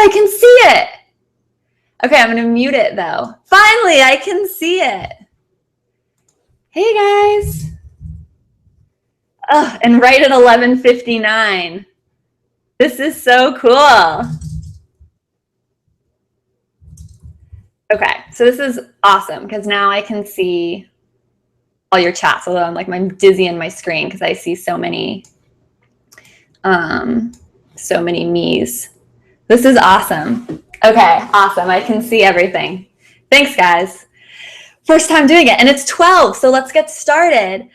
I can see it. Okay, I'm going to mute it though. Finally, I can see it. Hey guys. Oh, and right at 11:59. This is so cool. Okay, so this is awesome because now I can see all your chats, although I'm dizzy in my screen because I see so many me's. This is awesome. Okay, awesome. I can see everything. Thanks, guys. First time doing it, and it's 12, so let's get started.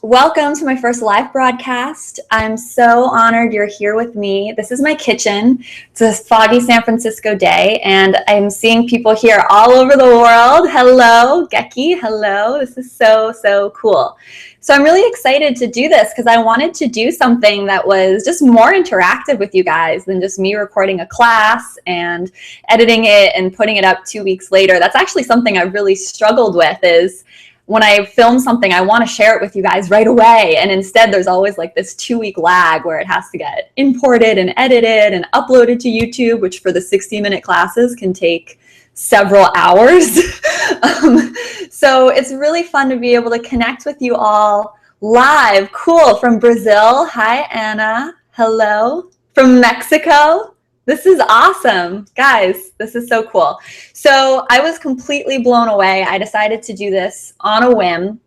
Welcome to my first live broadcast. I'm so honored you're here with me. This is my kitchen. It's a foggy San Francisco day, and I'm seeing people here all over the world. Hello, Geki. Hello. This is so, so cool. So I'm really excited to do this because I wanted to do something that was just more interactive with you guys than just me recording a class and editing it and putting it up 2 weeks later. That's actually something I've really struggled with is when I film something, I want to share it with you guys right away. And instead, there's always like this 2-week lag where it has to get imported and edited and uploaded to YouTube, which for the 60-minute classes can take several hours. So it's really fun to be able to connect with you all live. Cool. From Brazil. Hi, Anna. Hello. From Mexico. This is awesome. Guys, this is so cool. So I was completely blown away. I decided to do this on a whim.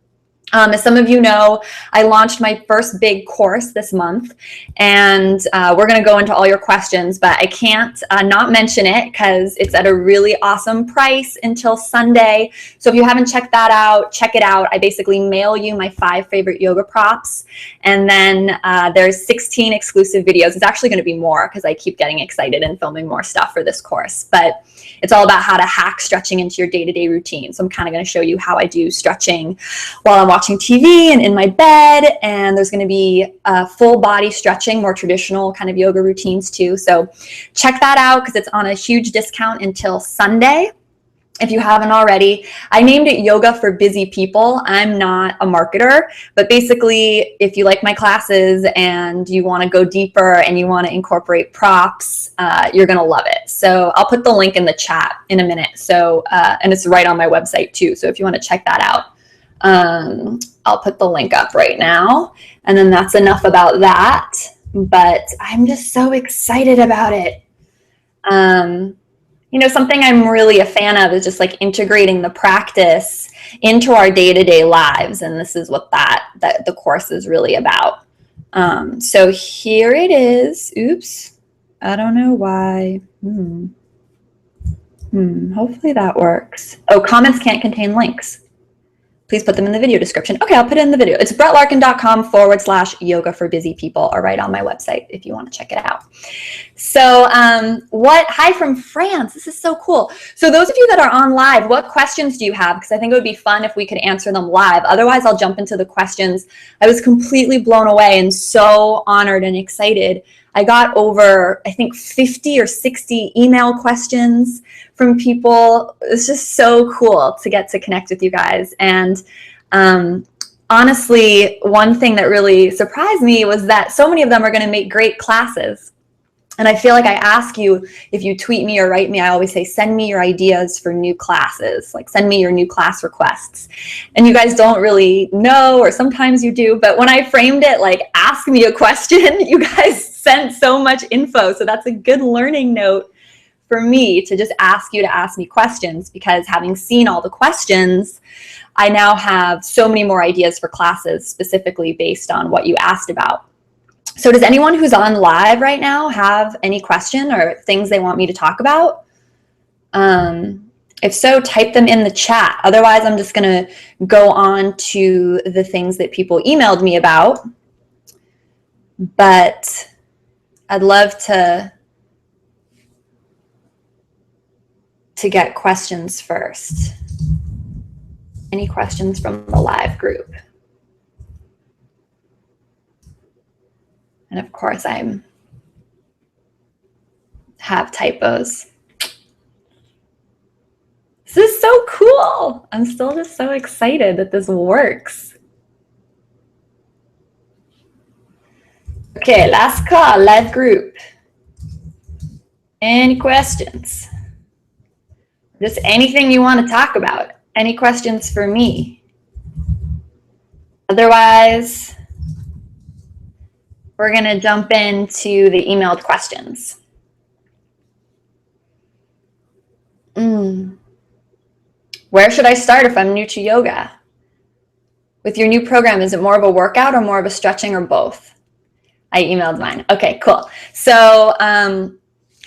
As some of you know, I launched my first big course this month, and we're going to go into all your questions, but I can't not mention it because it's at a really awesome price until Sunday. So if you haven't checked that out, check it out. I basically mail you my 5 favorite yoga props, and then there's 16 exclusive videos. It's actually going to be more because I keep getting excited and filming more stuff for this course, but it's all about how to hack stretching into your day-to-day routine. So I'm kind of going to show you how I do stretching while I'm watching TV and in my bed, and there's going to be full body stretching, more traditional kind of yoga routines too. So check that out because it's on a huge discount until Sunday. If you haven't already, I named it Yoga for Busy People. I'm not a marketer, but basically if you like my classes and you want to go deeper and you want to incorporate props, you're going to love it. So I'll put the link in the chat in a minute. So, and it's right on my website too. So if you want to check that out, I'll put the link up right now. And then that's enough about that, but I'm just so excited about it. You know, something I'm really a fan of is just like integrating the practice into our day-to-day lives. And this is what that the course is really about. So here it is. Oops. I don't know why. Hopefully that works. Oh, comments can't contain links. Please put them in the video description. Okay, I'll put it in the video. It's brettlarkin.com/yoga for busy people, or right on my website if you want to check it out. So hi from France. This is so cool. So those of you that are on live, what questions do you have? Because I think it would be fun if we could answer them live. Otherwise, I'll jump into the questions. I was completely blown away and so honored and excited. I got over, I think, 50 or 60 email questions from people. It's just so cool to get to connect with you guys. And honestly, one thing that really surprised me was that so many of them are going to make great classes. And I feel like I ask you, if you tweet me or write me, I always say, send me your ideas for new classes, like send me your new class requests. And you guys don't really know, or sometimes you do, but when I framed it like ask me a question, you guys sent so much info. So that's a good learning note for me to just ask you to ask me questions, because having seen all the questions, I now have so many more ideas for classes specifically based on what you asked about. So does anyone who's on live right now have any question or things they want me to talk about? If so, type them in the chat. Otherwise, I'm just going to go on to the things that people emailed me about. But I'd love to get questions first. Any questions from the live group? And of course, I have typos. This is so cool. I'm still just so excited that this works. Okay, last call, live group. Any questions? Just anything you want to talk about. Any questions for me? Otherwise, we're going to jump into the emailed questions. Where should I start if I'm new to yoga? With your new program, is it more of a workout or more of a stretching or both? I emailed mine. Okay, cool. So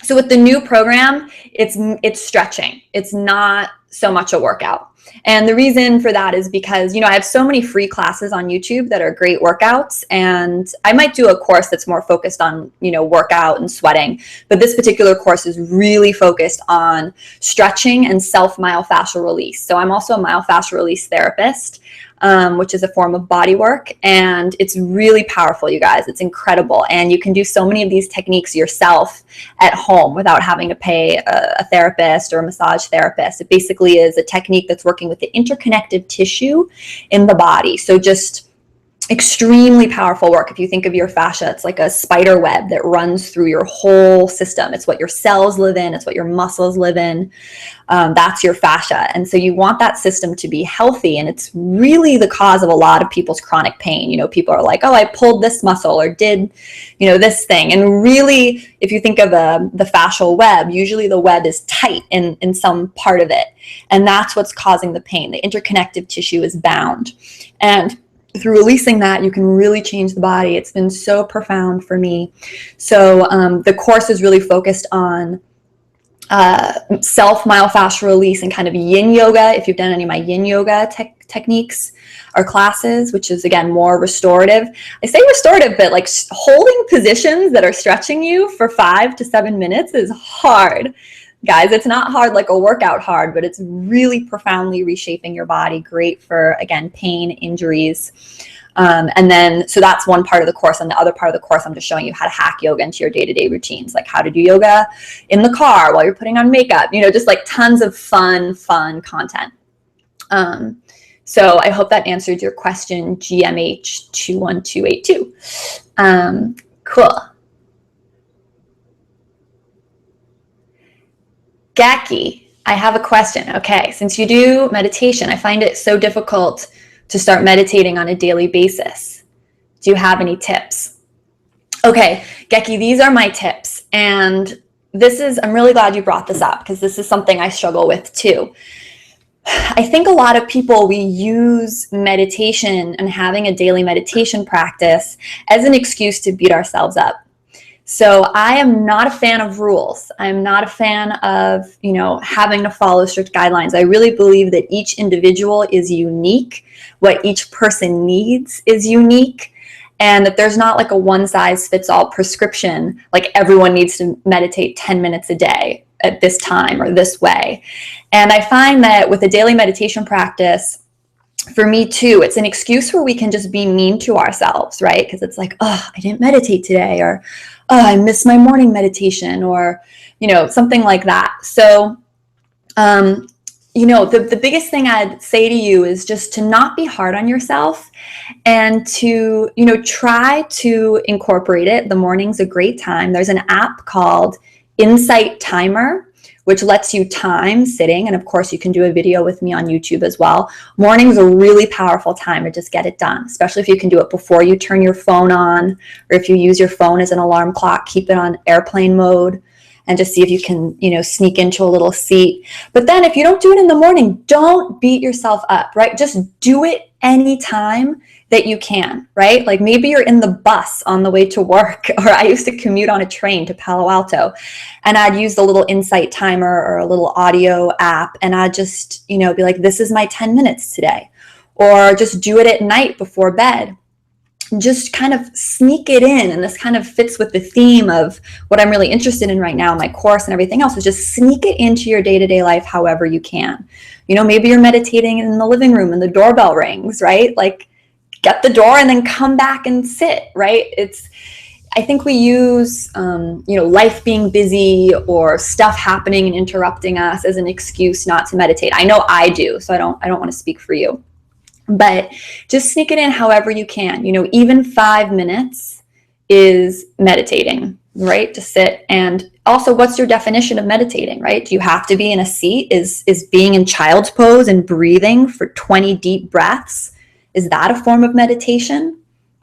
with the new program, it's stretching. It's not so much a workout. And the reason for that is because, I have so many free classes on YouTube that are great workouts, and I might do a course that's more focused on, workout and sweating. But this particular course is really focused on stretching and self-myofascial release. So I'm also a myofascial release therapist, which is a form of body work. And it's really powerful, you guys. It's incredible. And you can do so many of these techniques yourself at home without having to pay a therapist or a massage therapist. It basically is a technique that's working with the interconnective tissue in the body. So just extremely powerful work. If you think of your fascia, it's like a spider web that runs through your whole system. It's what your cells live in. It's what your muscles live in. That's your fascia. And so you want that system to be healthy. And it's really the cause of a lot of people's chronic pain. People are like, oh, I pulled this muscle or did, this thing. And really, if you think of the fascial web, usually the web is tight in some part of it. And that's what's causing the pain. The interconnective tissue is bound. And through releasing that, you can really change the body. It's been so profound for me. So the course is really focused on self-myofascial release and kind of yin yoga. If you've done any of my yin yoga techniques or classes, which is, again, more restorative. I say restorative, but like holding positions that are stretching you for 5 to 7 minutes is hard. Guys, it's not hard like a workout hard, but it's really profoundly reshaping your body. Great for, again, pain, injuries. And then, so that's one part of the course. And the other part of the course, I'm just showing you how to hack yoga into your day-to-day routines, like how to do yoga in the car while you're putting on makeup, just like tons of fun content. So I hope that answered your question, GMH21282. Cool. Gaki, I have a question. Okay, since you do meditation, I find it so difficult to start meditating on a daily basis. Do you have any tips? Okay, Geki, these are my tips. And I'm really glad you brought this up because this is something I struggle with too. I think a lot of people, we use meditation and having a daily meditation practice as an excuse to beat ourselves up. So I am not a fan of rules. I'm not a fan of, having to follow strict guidelines. I really believe that each individual is unique. What each person needs is unique. And that there's not like a one-size-fits-all prescription, like everyone needs to meditate 10 minutes a day at this time or this way. And I find that with a daily meditation practice, for me too, it's an excuse where we can just be mean to ourselves, right? Because it's like, oh, I didn't meditate today, or oh, I missed my morning meditation, or, something like that. So, the biggest thing I'd say to you is just to not be hard on yourself and to, try to incorporate it. The morning's a great time. There's an app called Insight Timer, which lets you time sitting. And of course, you can do a video with me on YouTube as well. Morning's a really powerful time to just get it done, especially if you can do it before you turn your phone on, or if you use your phone as an alarm clock, keep it on airplane mode and just see if you can, sneak into a little seat. But then if you don't do it in the morning, don't beat yourself up, right? Just do it anytime that you can, right? Like maybe you're in the bus on the way to work, or I used to commute on a train to Palo Alto, and I'd use the little Insight Timer or a little audio app, and I'd just, be like, this is my 10 minutes today, or just do it at night before bed. Just kind of sneak it in. And this kind of fits with the theme of what I'm really interested in right now, my course and everything else, is just sneak it into your day-to-day life however you can. Maybe you're meditating in the living room and the doorbell rings, right? Like, get the door and then come back and sit, right? I think we use, life being busy or stuff happening and interrupting us as an excuse not to meditate. I know I do, so I don't want to speak for you. But just sneak it in however you can. Even 5 minutes is meditating, right? To sit. And also, what's your definition of meditating, right? Do you have to be in a seat? Is being in child's pose and breathing for 20 deep breaths, is that a form of meditation?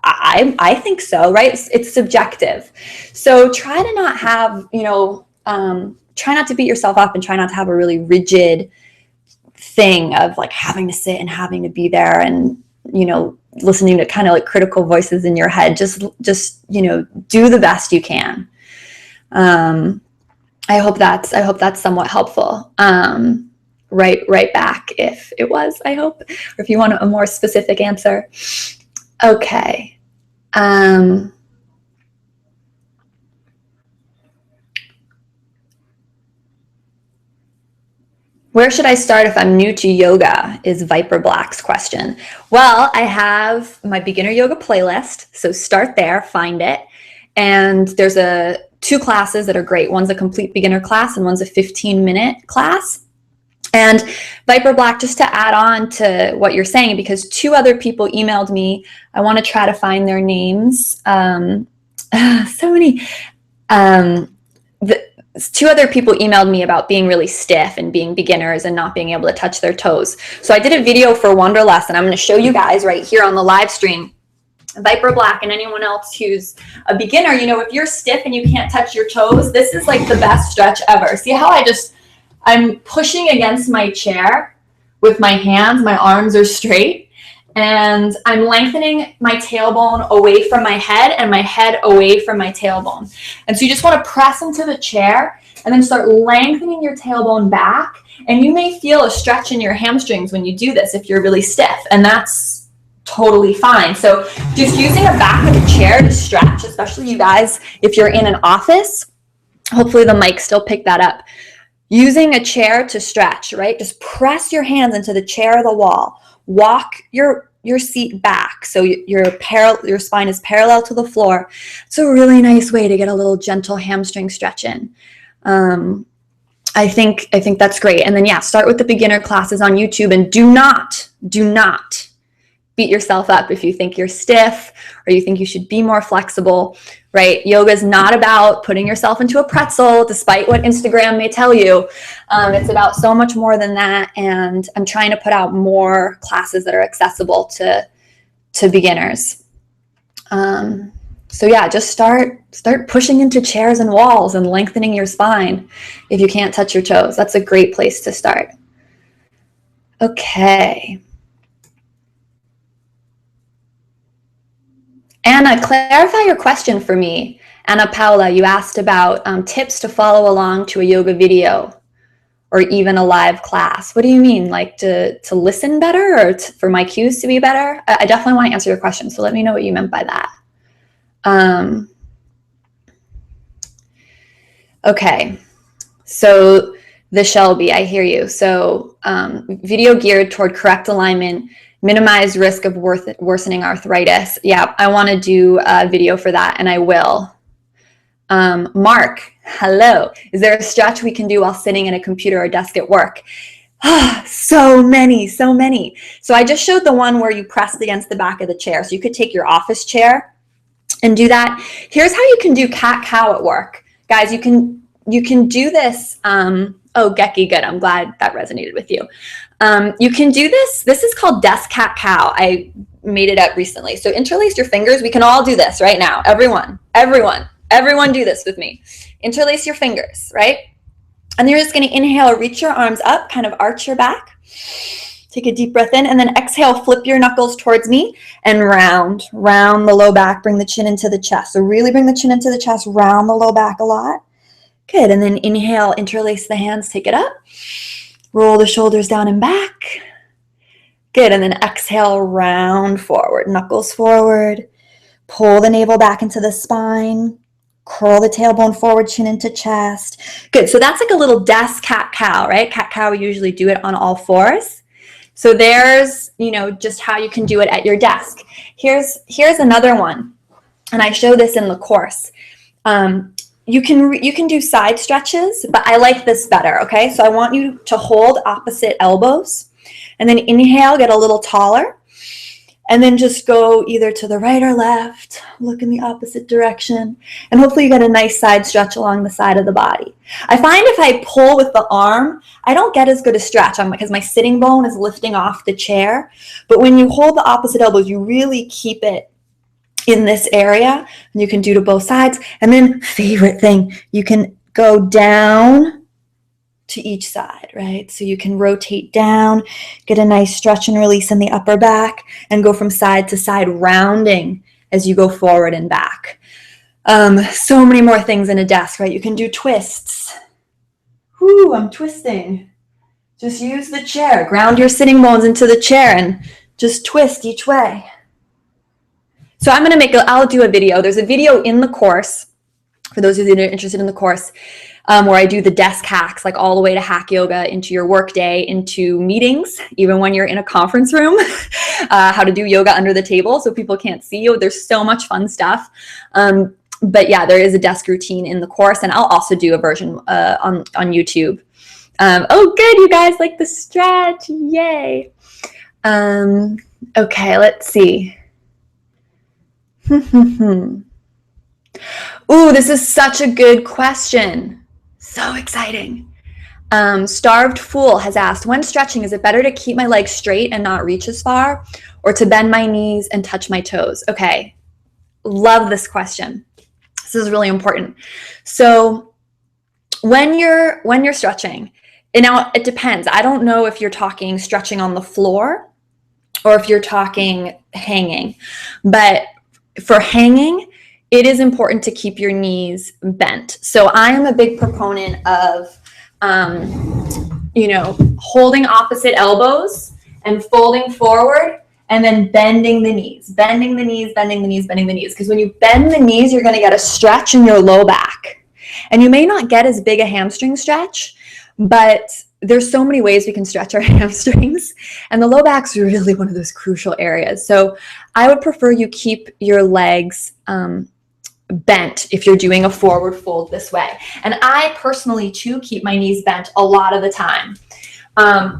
I think so, right? It's subjective. So try to not have, try not to beat yourself up, and try not to have a really rigid thing of like having to sit and having to be there and, listening to kind of like critical voices in your head. Just, do the best you can. I hope that's somewhat helpful. Right back if it was, I hope, or if you want a more specific answer. Okay. Where should I start if I'm new to yoga, is Viper Black's question. Well, I have my beginner yoga playlist, so start there, find it. And there's two classes that are great. One's a complete beginner class and one's a 15-minute class. And Viper Black, just to add on to what you're saying, because two other people emailed me, I want to try to find their names. So many. Two other people emailed me about being really stiff and being beginners and not being able to touch their toes. So I did a video for Wanderlust, and I'm going to show you guys right here on the live stream. Viper Black and anyone else who's a beginner, if you're stiff and you can't touch your toes, this is like the best stretch ever. See how I'm pushing against my chair with my hands, my arms are straight, and I'm lengthening my tailbone away from my head and my head away from my tailbone. And so you just want to press into the chair and then start lengthening your tailbone back. And you may feel a stretch in your hamstrings when you do this if you're really stiff, and that's totally fine. So just using a back of the chair to stretch, especially you guys, if you're in an office, hopefully the mic still picked that up. Using a chair to stretch, right? Just press your hands into the chair or the wall. Walk your seat back so your spine is parallel to the floor. It's a really nice way to get a little gentle hamstring stretch in. I think that's great. And then start with the beginner classes on YouTube, and do not beat yourself up if you think you're stiff or you think you should be more flexible, right? Yoga is not about putting yourself into a pretzel, despite what Instagram may tell you. It's about so much more than that. And I'm trying to put out more classes that are accessible to beginners. Just start pushing into chairs and walls and lengthening your spine if you can't touch your toes. That's a great place to start. Okay. Anna, clarify your question for me. Anna Paula, you asked about tips to follow along to a yoga video or even a live class. What do you mean? Like to listen better, or for my cues to be better? I definitely want to answer your question, so let me know what you meant by that. Okay, so the Shelby, I hear you. So video geared toward correct alignment, minimize risk of worsening arthritis. Yeah, I want to do a video for that, and I will. Mark, hello. Is there a stretch we can do while sitting at a computer or desk at work? So many. So I just showed the one where you pressed against the back of the chair. So you could take your office chair and do that. Here's how you can do cat-cow at work. Guys, you can do this. Oh, Geki, good. I'm glad that resonated with you. You can do this. This is called desk cat-cow. I made it up recently. So interlace your fingers. We can all do this right now. Everyone do this with me. Interlace your fingers, right? And you're just going to inhale, reach your arms up, kind of arch your back. Take a deep breath in, and then exhale, flip your knuckles towards me and round the low back, bring the chin into the chest. So really bring the chin into the chest, round the low back a lot. Good, and then inhale, interlace the hands, take it up. Roll the shoulders down and back. Good, and then exhale, round forward, knuckles forward. Pull the navel back into the spine. Curl the tailbone forward, chin into chest. Good, so that's like a little desk cat-cow, right? Cat-cow, we usually do it on all fours. So there's, just how you can do it at your desk. Here's another one, and I show this in the course. You can do side stretches, but I like this better, okay? So I want you to hold opposite elbows, and then inhale, get a little taller. And then just go either to the right or left, look in the opposite direction, and hopefully you get a nice side stretch along the side of the body. I find if I pull with the arm, I don't get as good a stretch because my sitting bone is lifting off the chair. But when you hold the opposite elbows, you really keep it in this area, and you can do to both sides. And then favorite thing, you can go down to each side, right? So you can rotate down, get a nice stretch and release in the upper back, and go from side to side, rounding as you go forward and back. So many more things in a desk, right? You can do twists. Whoo, I'm twisting. Just use the chair. Ground your sitting bones into the chair and just twist each way. So I'll do a video. There's a video in the course, for those of you that are interested in the course, where I do the desk hacks, like all the way to hack yoga into your workday, into meetings, even when you're in a conference room, how to do yoga under the table so people can't see you. There's so much fun stuff. But yeah, there is a desk routine in the course, and I'll also do a version on YouTube. Oh, good, you guys like the stretch, yay. Okay, let's see. Ooh, this is such a good question. So exciting. Starved Fool has asked, when stretching, is it better to keep my legs straight and not reach as far, or to bend my knees and touch my toes? Okay, love this question. This is really important. So when you're stretching, and now it depends. I don't know if you're talking stretching on the floor or if you're talking hanging, but for hanging, it is important to keep your knees bent. So I am a big proponent of, holding opposite elbows and folding forward and then bending the knees, bending the knees, bending the knees, bending the knees. Because when you bend the knees, you're going to get a stretch in your low back. And you may not get as big a hamstring stretch, but there's so many ways we can stretch our hamstrings, and the low back's really one of those crucial areas. So I would prefer you keep your legs bent if you're doing a forward fold this way. And I personally too keep my knees bent a lot of the time.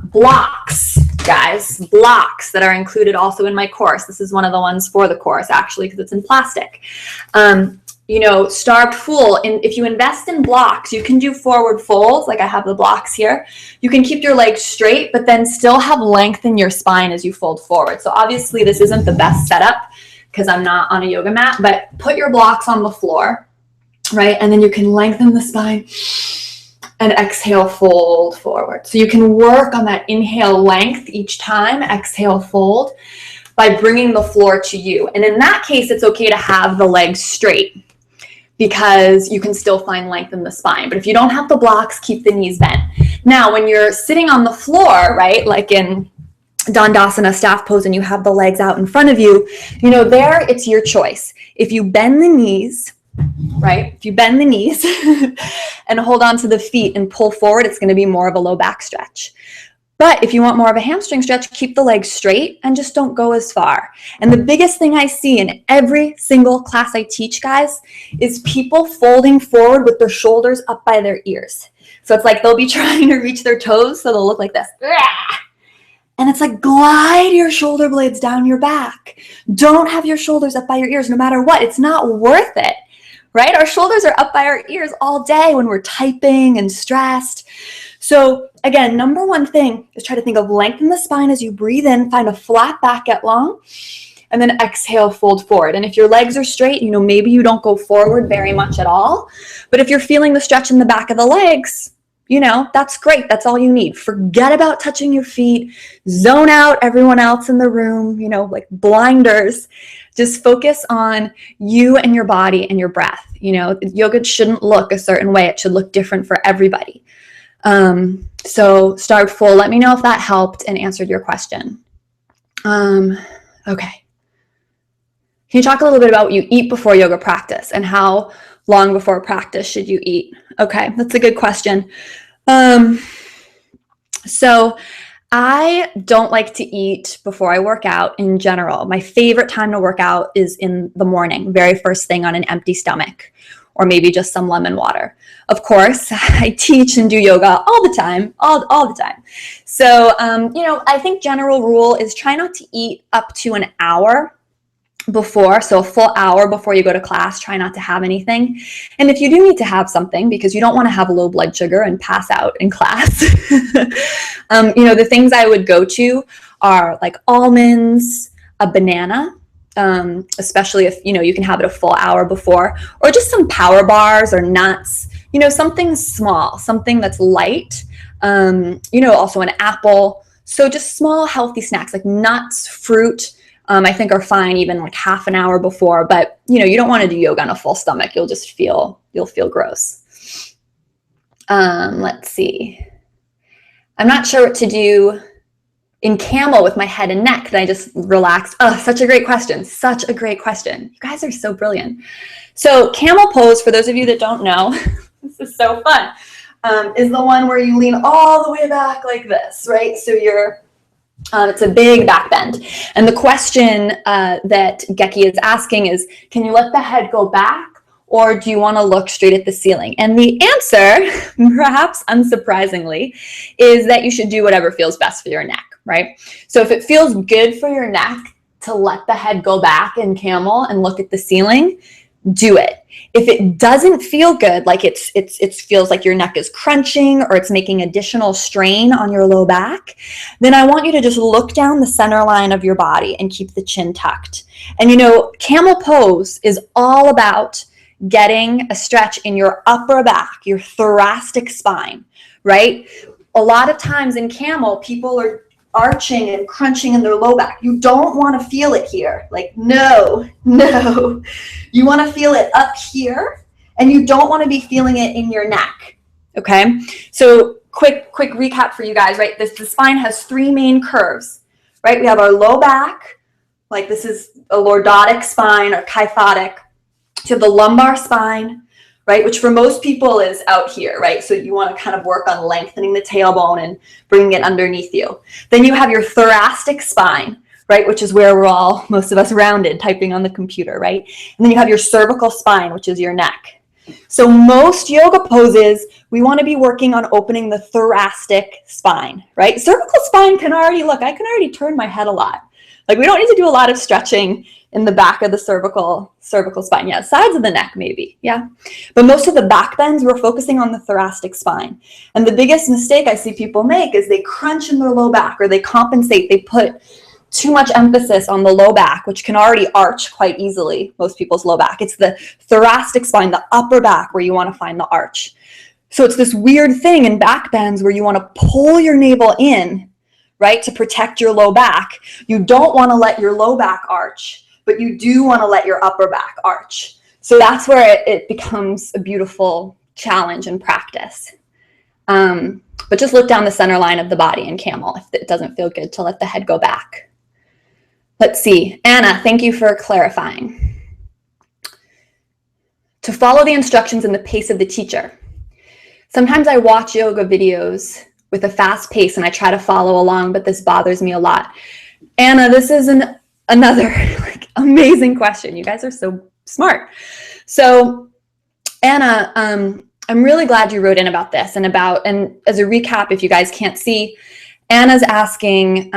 Blocks, guys, blocks that are included also in my course. This is one of the ones for the course, actually, because it's in plastic. Starved Fool, and if you invest in blocks, you can do forward folds, like I have the blocks here. You can keep your legs straight, but then still have length in your spine as you fold forward. So obviously this isn't the best setup because I'm not on a yoga mat, but put your blocks on the floor, right? And then you can lengthen the spine and exhale, fold forward. So you can work on that inhale length each time, exhale, fold, by bringing the floor to you. And in that case, it's okay to have the legs straight because you can still find length in the spine. But if you don't have the blocks, keep the knees bent. Now, when you're sitting on the floor, right, like in Dandasana staff pose and you have the legs out in front of you, there it's your choice. If you bend the knees, right, if you bend the knees and hold on to the feet and pull forward, it's going to be more of a low back stretch. But if you want more of a hamstring stretch, keep the legs straight and just don't go as far. And the biggest thing I see in every single class I teach, guys, is people folding forward with their shoulders up by their ears. So it's like they'll be trying to reach their toes, so they'll look like this. And it's like, glide your shoulder blades down your back. Don't have your shoulders up by your ears no matter what. It's not worth it, right? Our shoulders are up by our ears all day when we're typing and stressed. So again, number one thing is try to think of lengthen the spine as you breathe in, find a flat back, get long, and then exhale, fold forward. And if your legs are straight, maybe you don't go forward very much at all. But if you're feeling the stretch in the back of the legs, that's great. That's all you need. Forget about touching your feet. Zone out everyone else in the room, like blinders. Just focus on you and your body and your breath. Yoga shouldn't look a certain way. It should look different for everybody. So Starved Fool, let me know if that helped and answered your question. Okay. Can you talk a little bit about what you eat before yoga practice and how long before practice should you eat? Okay, that's a good question. So I don't like to eat before I work out in general. My favorite time to work out is in the morning, very first thing on an empty stomach. or maybe just some lemon water. Of course, I teach and do yoga all the time, all the time. So, I think general rule is try not to eat up to an hour before, so a full hour before you go to class, try not to have anything. And if you do need to have something, because you don't want to have low blood sugar and pass out in class, the things I would go to are like almonds, a banana, especially if, you can have it a full hour before, or just some power bars or nuts, something small, something that's light, also an apple. So just small, healthy snacks like nuts, fruit, I think are fine even like half an hour before, but you don't want to do yoga on a full stomach. You'll feel gross. Let's see. I'm not sure what to do in camel with my head and neck. Then I just relax. Oh, such a great question. Such a great question. You guys are so brilliant. So camel pose, for those of you that don't know, this is so fun, is the one where you lean all the way back like this, right? So it's a big back bend. And the question that Geki is asking is, can you let the head go back, or do you want to look straight at the ceiling? And the answer, perhaps unsurprisingly, is that you should do whatever feels best for your neck, right? So if it feels good for your neck to let the head go back in camel and look at the ceiling, do it. If it doesn't feel good, like it feels like your neck is crunching or it's making additional strain on your low back, then I want you to just look down the center line of your body and keep the chin tucked. And camel pose is all about getting a stretch in your upper back, your thoracic spine, right? A lot of times in camel, people are arching and crunching in their low back. You don't want to feel it here. Like, no. You want to feel it up here, and you don't want to be feeling it in your neck. Okay? So quick recap for you guys, right? The spine has three main curves, right? We have our low back, like this is a lordotic spine or kyphotic. So you have the lumbar spine, right, which for most people is out here, right? So you want to kind of work on lengthening the tailbone and bringing it underneath you. Then you have your thoracic spine, right, which is where most of us rounded typing on the computer, right? And then you have your cervical spine, which is your neck. So most yoga poses, we want to be working on opening the thoracic spine, right? Cervical spine I can already turn my head a lot. Like, we don't need to do a lot of stretching in the back of the cervical spine. Yeah, sides of the neck maybe, yeah. But most of the back bends, we're focusing on the thoracic spine. And the biggest mistake I see people make is they crunch in their low back, or they compensate. They put too much emphasis on the low back, which can already arch quite easily, most people's low back. It's the thoracic spine, the upper back, where you want to find the arch. So it's this weird thing in back bends where you want to pull your navel in, right, to protect your low back. You don't want to let your low back arch, but you do want to let your upper back arch. So that's where it becomes a beautiful challenge and practice. But just look down the center line of the body in camel if it doesn't feel good to let the head go back. Let's see. Anna, thank you for clarifying. To follow the instructions and the pace of the teacher. Sometimes I watch yoga videos with a fast pace and I try to follow along, but this bothers me a lot. Anna, this is another amazing question. You guys are so smart. So Anna, I'm really glad you wrote in about this and as a recap, if you guys can't see, Anna's asking,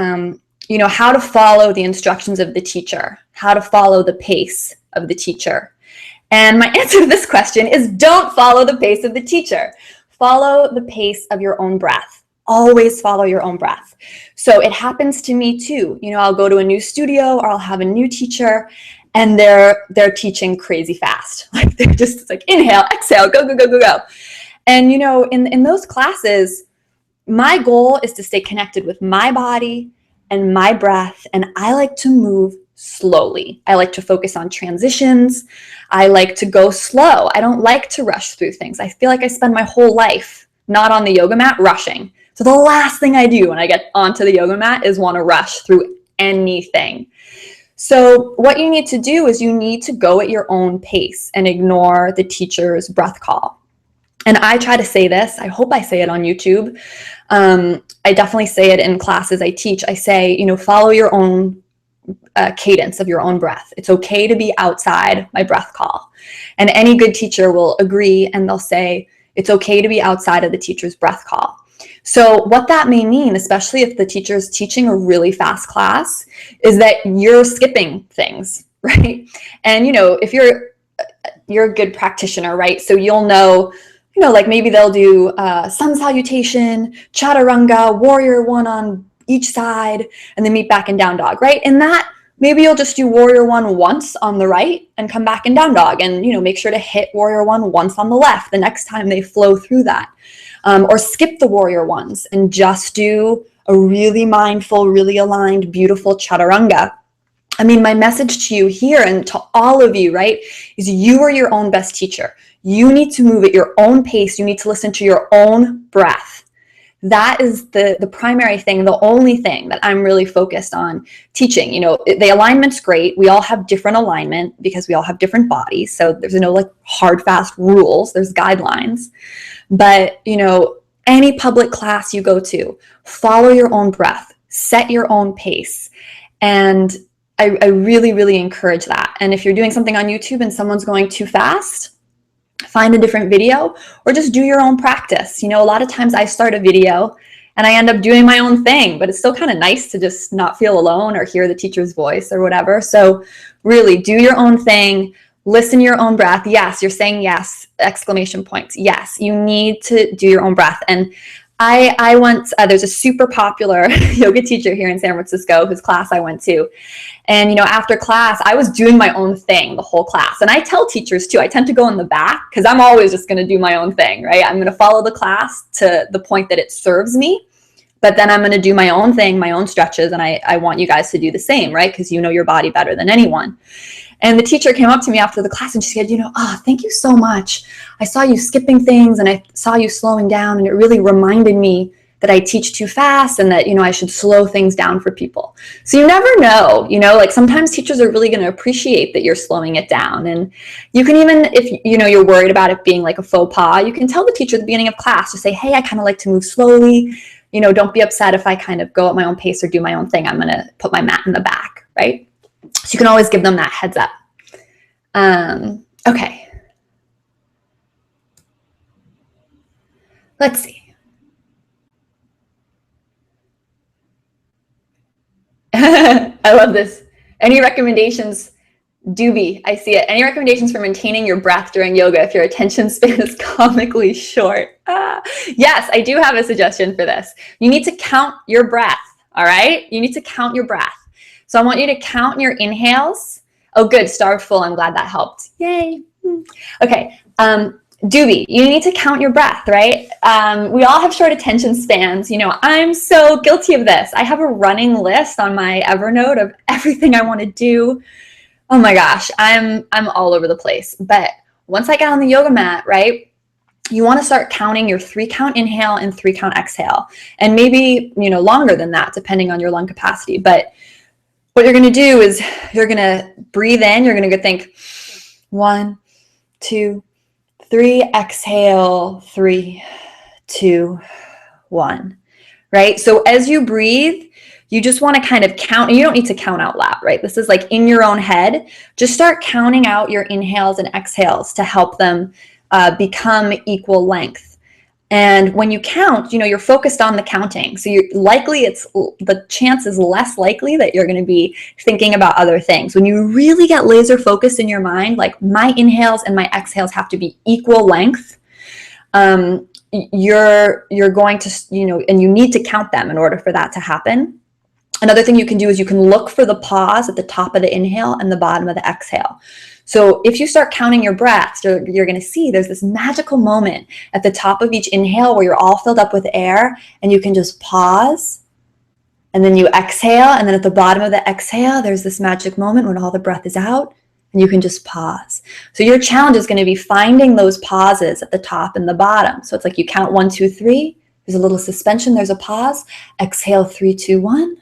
how to follow the instructions of the teacher, how to follow the pace of the teacher. And my answer to this question is don't follow the pace of the teacher. Follow the pace of your own breath. Always follow your own breath. So it happens to me too. I'll go to a new studio or I'll have a new teacher and they're teaching crazy fast. Like they're just like inhale, exhale, go, go, go, go, go. And in those classes, my goal is to stay connected with my body and my breath. And I like to move slowly. I like to focus on transitions. I like to go slow. I don't like to rush through things. I feel like I spend my whole life not on the yoga mat rushing. So the last thing I do when I get onto the yoga mat is want to rush through anything. So what you need to do is you need to go at your own pace and ignore the teacher's breath call. And I try to say this. I hope I say it on YouTube. I definitely say it in classes I teach. I say, follow your own cadence of your own breath. It's okay to be outside my breath call. And any good teacher will agree, and they'll say it's okay to be outside of the teacher's breath call. So what that may mean, especially if the teacher is teaching a really fast class, is that you're skipping things, right? And, if you're a good practitioner, right? So you'll know, like maybe they'll do sun salutation, chaturanga, warrior one on each side, and then meet back in down dog, right? And that, maybe you'll just do warrior one once on the right and come back in down dog, and make sure to hit warrior one once on the left the next time they flow through that. Or skip the warrior ones and just do a really mindful, really aligned, beautiful chaturanga. I mean, my message to you here and to all of you, right, is you are your own best teacher. You need to move at your own pace. You need to listen to your own breath. That is the primary thing, the only thing that I'm really focused on teaching. The alignment's great. We all have different alignment because we all have different bodies. So there's no like hard, fast rules. There's guidelines. But, any public class you go to, follow your own breath, set your own pace. And I really, really encourage that. And if you're doing something on YouTube and someone's going too fast, find a different video or just do your own practice. A lot of times I start a video and I end up doing my own thing, but it's still kind of nice to just not feel alone or hear the teacher's voice or whatever. So really do your own thing. Listen to your own breath. Yes, you're saying yes, exclamation points. Yes, you need to do your own breath. And I once, there's a super popular yoga teacher here in San Francisco whose class I went to. And, after class, I was doing my own thing the whole class. And I tell teachers too, I tend to go in the back because I'm always just going to do my own thing, right? I'm going to follow the class to the point that it serves me. But then I'm going to do my own thing, my own stretches. And I want you guys to do the same, right? Because you know your body better than anyone. And the teacher came up to me after the class and she said, thank you so much. I saw you skipping things and I saw you slowing down, and it really reminded me that I teach too fast and that, I should slow things down for people. So you never know, like sometimes teachers are really going to appreciate that you're slowing it down. And you can even, if, you're worried about it being like a faux pas, you can tell the teacher at the beginning of class to say, hey, I kind of like to move slowly. Don't be upset if I kind of go at my own pace or do my own thing. I'm going to put my mat in the back, right? So you can always give them that heads up. Okay. Let's see. I love this. Any recommendations? Doobie, I see it. Any recommendations for maintaining your breath during yoga if your attention span is comically short? Yes, I do have a suggestion for this. You need to count your breath, all right? You need to count your breath. So I want you to count your inhales. Oh, good. Starved full. I'm glad that helped. Yay. Okay. Doobie, you need to count your breath, right? We all have short attention spans. I'm so guilty of this. I have a running list on my Evernote of everything I want to do. Oh my gosh, I'm all over the place. But once I get on the yoga mat, right, you want to start counting your 3-count inhale and 3-count exhale. And maybe, longer than that, depending on your lung capacity. But what you're going to do is you're going to breathe in. You're going to think 1, 2, 3, exhale, 3, 2, 1, right? So as you breathe, you just want to kind of count, and you don't need to count out loud, right? This is like in your own head. Just start counting out your inhales and exhales to help them become equal length. And when you count, you're focused on the counting. So the chance is less likely that you're going to be thinking about other things. When you really get laser focused in your mind, like my inhales and my exhales have to be equal length, you're going to, and you need to count them in order for that to happen. Another thing you can do is you can look for the pause at the top of the inhale and the bottom of the exhale. So if you start counting your breaths, you're going to see there's this magical moment at the top of each inhale where you're all filled up with air and you can just pause, and then you exhale, and then at the bottom of the exhale, there's this magic moment when all the breath is out and you can just pause. So your challenge is going to be finding those pauses at the top and the bottom. So it's like you count 1, 2, 3, there's a little suspension, there's a pause, exhale 3, 2, 1.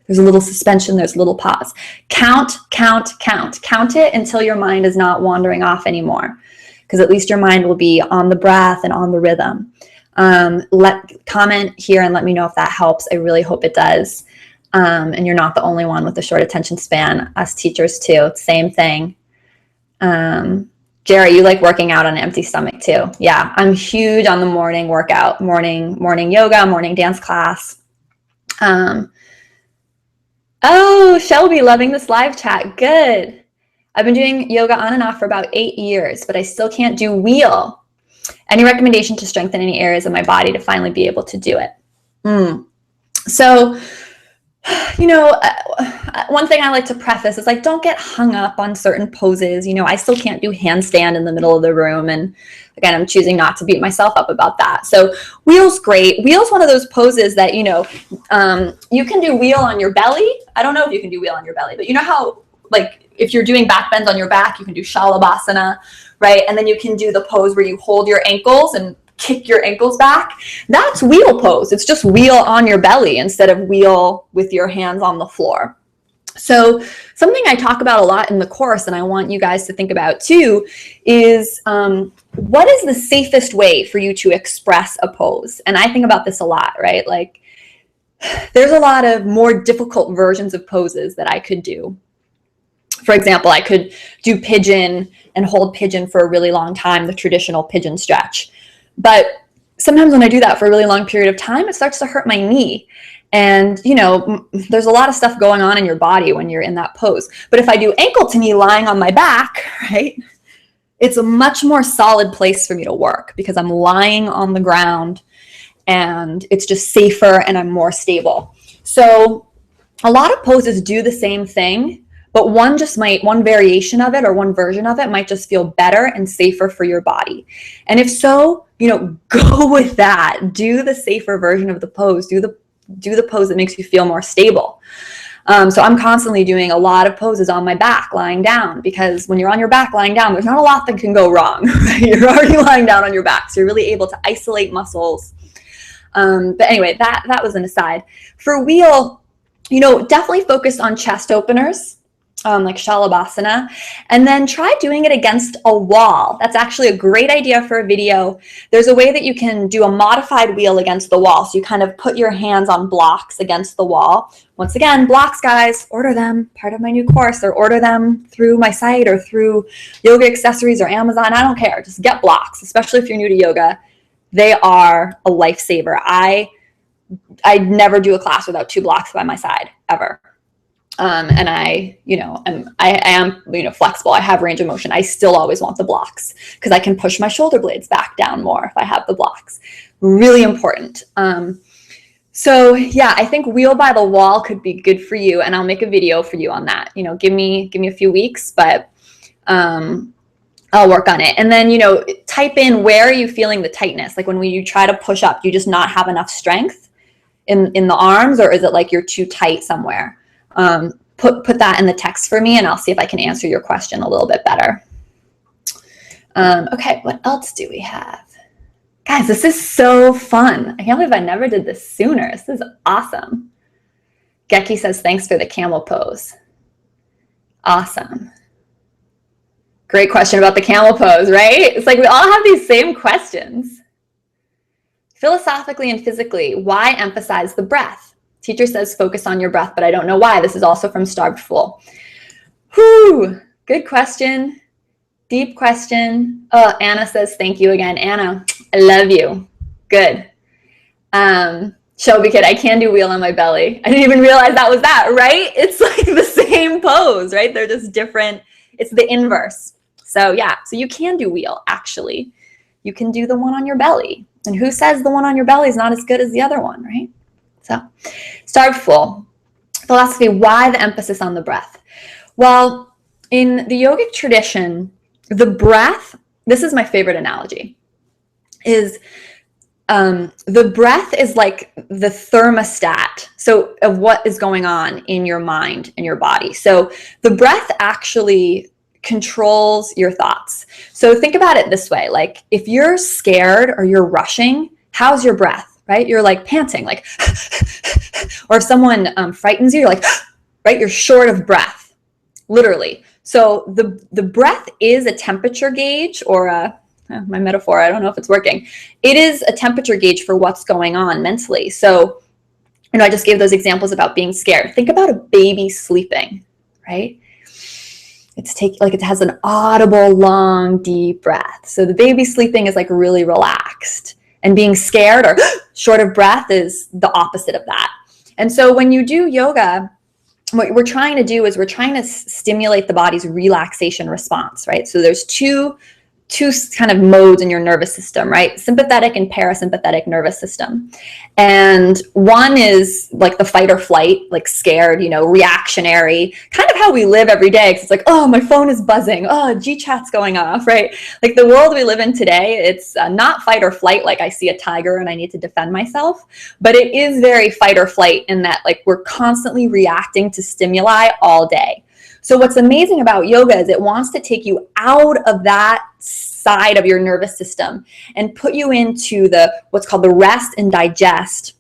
There's a little suspension, there's a little pause. Count, count, count. Count it until your mind is not wandering off anymore, because at least your mind will be on the breath and on the rhythm. Comment here and let me know if that helps. I really hope it does. And you're not the only one with a short attention span. Us teachers too, same thing. Jerry, you like working out on an empty stomach too. Yeah, I'm huge on the morning workout, morning yoga, morning dance class. Oh, Shelby, loving this live chat. Good. I've been doing yoga on and off for about 8 years, but I still can't do wheel. Any recommendation to strengthen any areas of my body to finally be able to do it? So, you know, one thing I like to preface is like, don't get hung up on certain poses. You know, I still can't do handstand in the middle of the room. And again, I'm choosing not to beat myself up about that. So wheel's great. Wheel's one of those poses that, you know, you can do wheel on your belly. I don't know if you can do wheel on your belly, but you know how, like, if you're doing back bends on your back, you can do shalabhasana, right? And then you can do the pose where you hold your ankles and kick your ankles back. That's wheel pose. It's just wheel on your belly instead of wheel with your hands on the floor. So something I talk about a lot in the course, and I want you guys to think about too, is what is the safest way for you to express a pose? And I think about this a lot, right? Like, there's a lot of more difficult versions of poses that I could do. For example, I could do pigeon and hold pigeon for a really long time, the traditional pigeon stretch. But sometimes when I do that for a really long period of time, it starts to hurt my knee. And, you know, there's a lot of stuff going on in your body when you're in that pose. But if I do ankle to knee lying on my back, right, it's a much more solid place for me to work because I'm lying on the ground and it's just safer and I'm more stable. So a lot of poses do the same thing, but one variation of it or one version of it might just feel better and safer for your body. And if so, you know, go with that. Do the safer version of the pose. Do the pose that makes you feel more stable. So I'm constantly doing a lot of poses on my back, lying down, because when you're on your back lying down, there's not a lot that can go wrong, right? You're already lying down on your back. So you're really able to isolate muscles. But anyway, that was an aside. For wheel, you know, definitely focus on chest openers. Like shalabhasana, and then try doing it against a wall. That's actually a great idea for a video. There's a way that you can do a modified wheel against the wall. So you kind of put your hands on blocks against the wall. Once again, blocks, guys, order them, part of my new course, or order them through my site or through Yoga Accessories or Amazon. I don't care. Just get blocks, especially if you're new to yoga. They are a lifesaver. I never do a class without 2 blocks by my side, ever. And I am, you know, flexible. I have range of motion. I still always want the blocks because I can push my shoulder blades back down more if I have the blocks. Really important. So yeah, I think wheel by the wall could be good for you, and I'll make a video for you on that. You know, give me a few weeks, but I'll work on it. And then, you know, type in where are you feeling the tightness? Like when you try to push up, do you just not have enough strength in the arms, or is it like you're too tight somewhere? Put that in the text for me and I'll see if I can answer your question a little bit better. Okay, what else do we have? Guys, this is so fun. I can't believe I never did this sooner. This is awesome. Geki says, thanks for the camel pose. Awesome. Great question about the camel pose, right? It's like we all have these same questions. Philosophically and physically, why emphasize the breath? Teacher says focus on your breath, but I don't know why. This is also from Starved Fool. Whew, good question. Deep question. Oh, Anna says thank you again. Anna, I love you. Good. Shelby Kid, I can do wheel on my belly. I didn't even realize that was that, right? It's like the same pose, right? They're just different. It's the inverse. So yeah, so you can do wheel, actually. You can do the one on your belly. And who says the one on your belly is not as good as the other one, right? So, Starved Fool. Philosophy, why the emphasis on the breath? Well, in the yogic tradition, the breath, this is my favorite analogy, is the breath is like the thermostat, so of what is going on in your mind and your body. So the breath actually controls your thoughts. So think about it this way, like if you're scared or you're rushing, how's your breath? Right? You're like panting, like, or if someone frightens you, you're like, right? You're short of breath, literally. So the breath is a temperature gauge, or my metaphor, I don't know if it's working. It is a temperature gauge for what's going on mentally. So I just gave those examples about being scared. Think about a baby sleeping, right? It has an audible, long, deep breath. So the baby sleeping is like really relaxed, and being scared or short of breath is the opposite of that. And so when you do yoga, what we're trying to do is we're trying to stimulate the body's relaxation response, right? So there's two kind of modes in your nervous system, right? Sympathetic and parasympathetic nervous system. And one is like the fight or flight, like scared, reactionary, kind of how we live every day. Cause it's like, oh, my phone is buzzing. Oh, G-chat's going off, right? Like the world we live in today, it's not fight or flight. Like I see a tiger and I need to defend myself, but it is very fight or flight in that like we're constantly reacting to stimuli all day. So what's amazing about yoga is it wants to take you out of that side of your nervous system and put you into what's called the rest and digest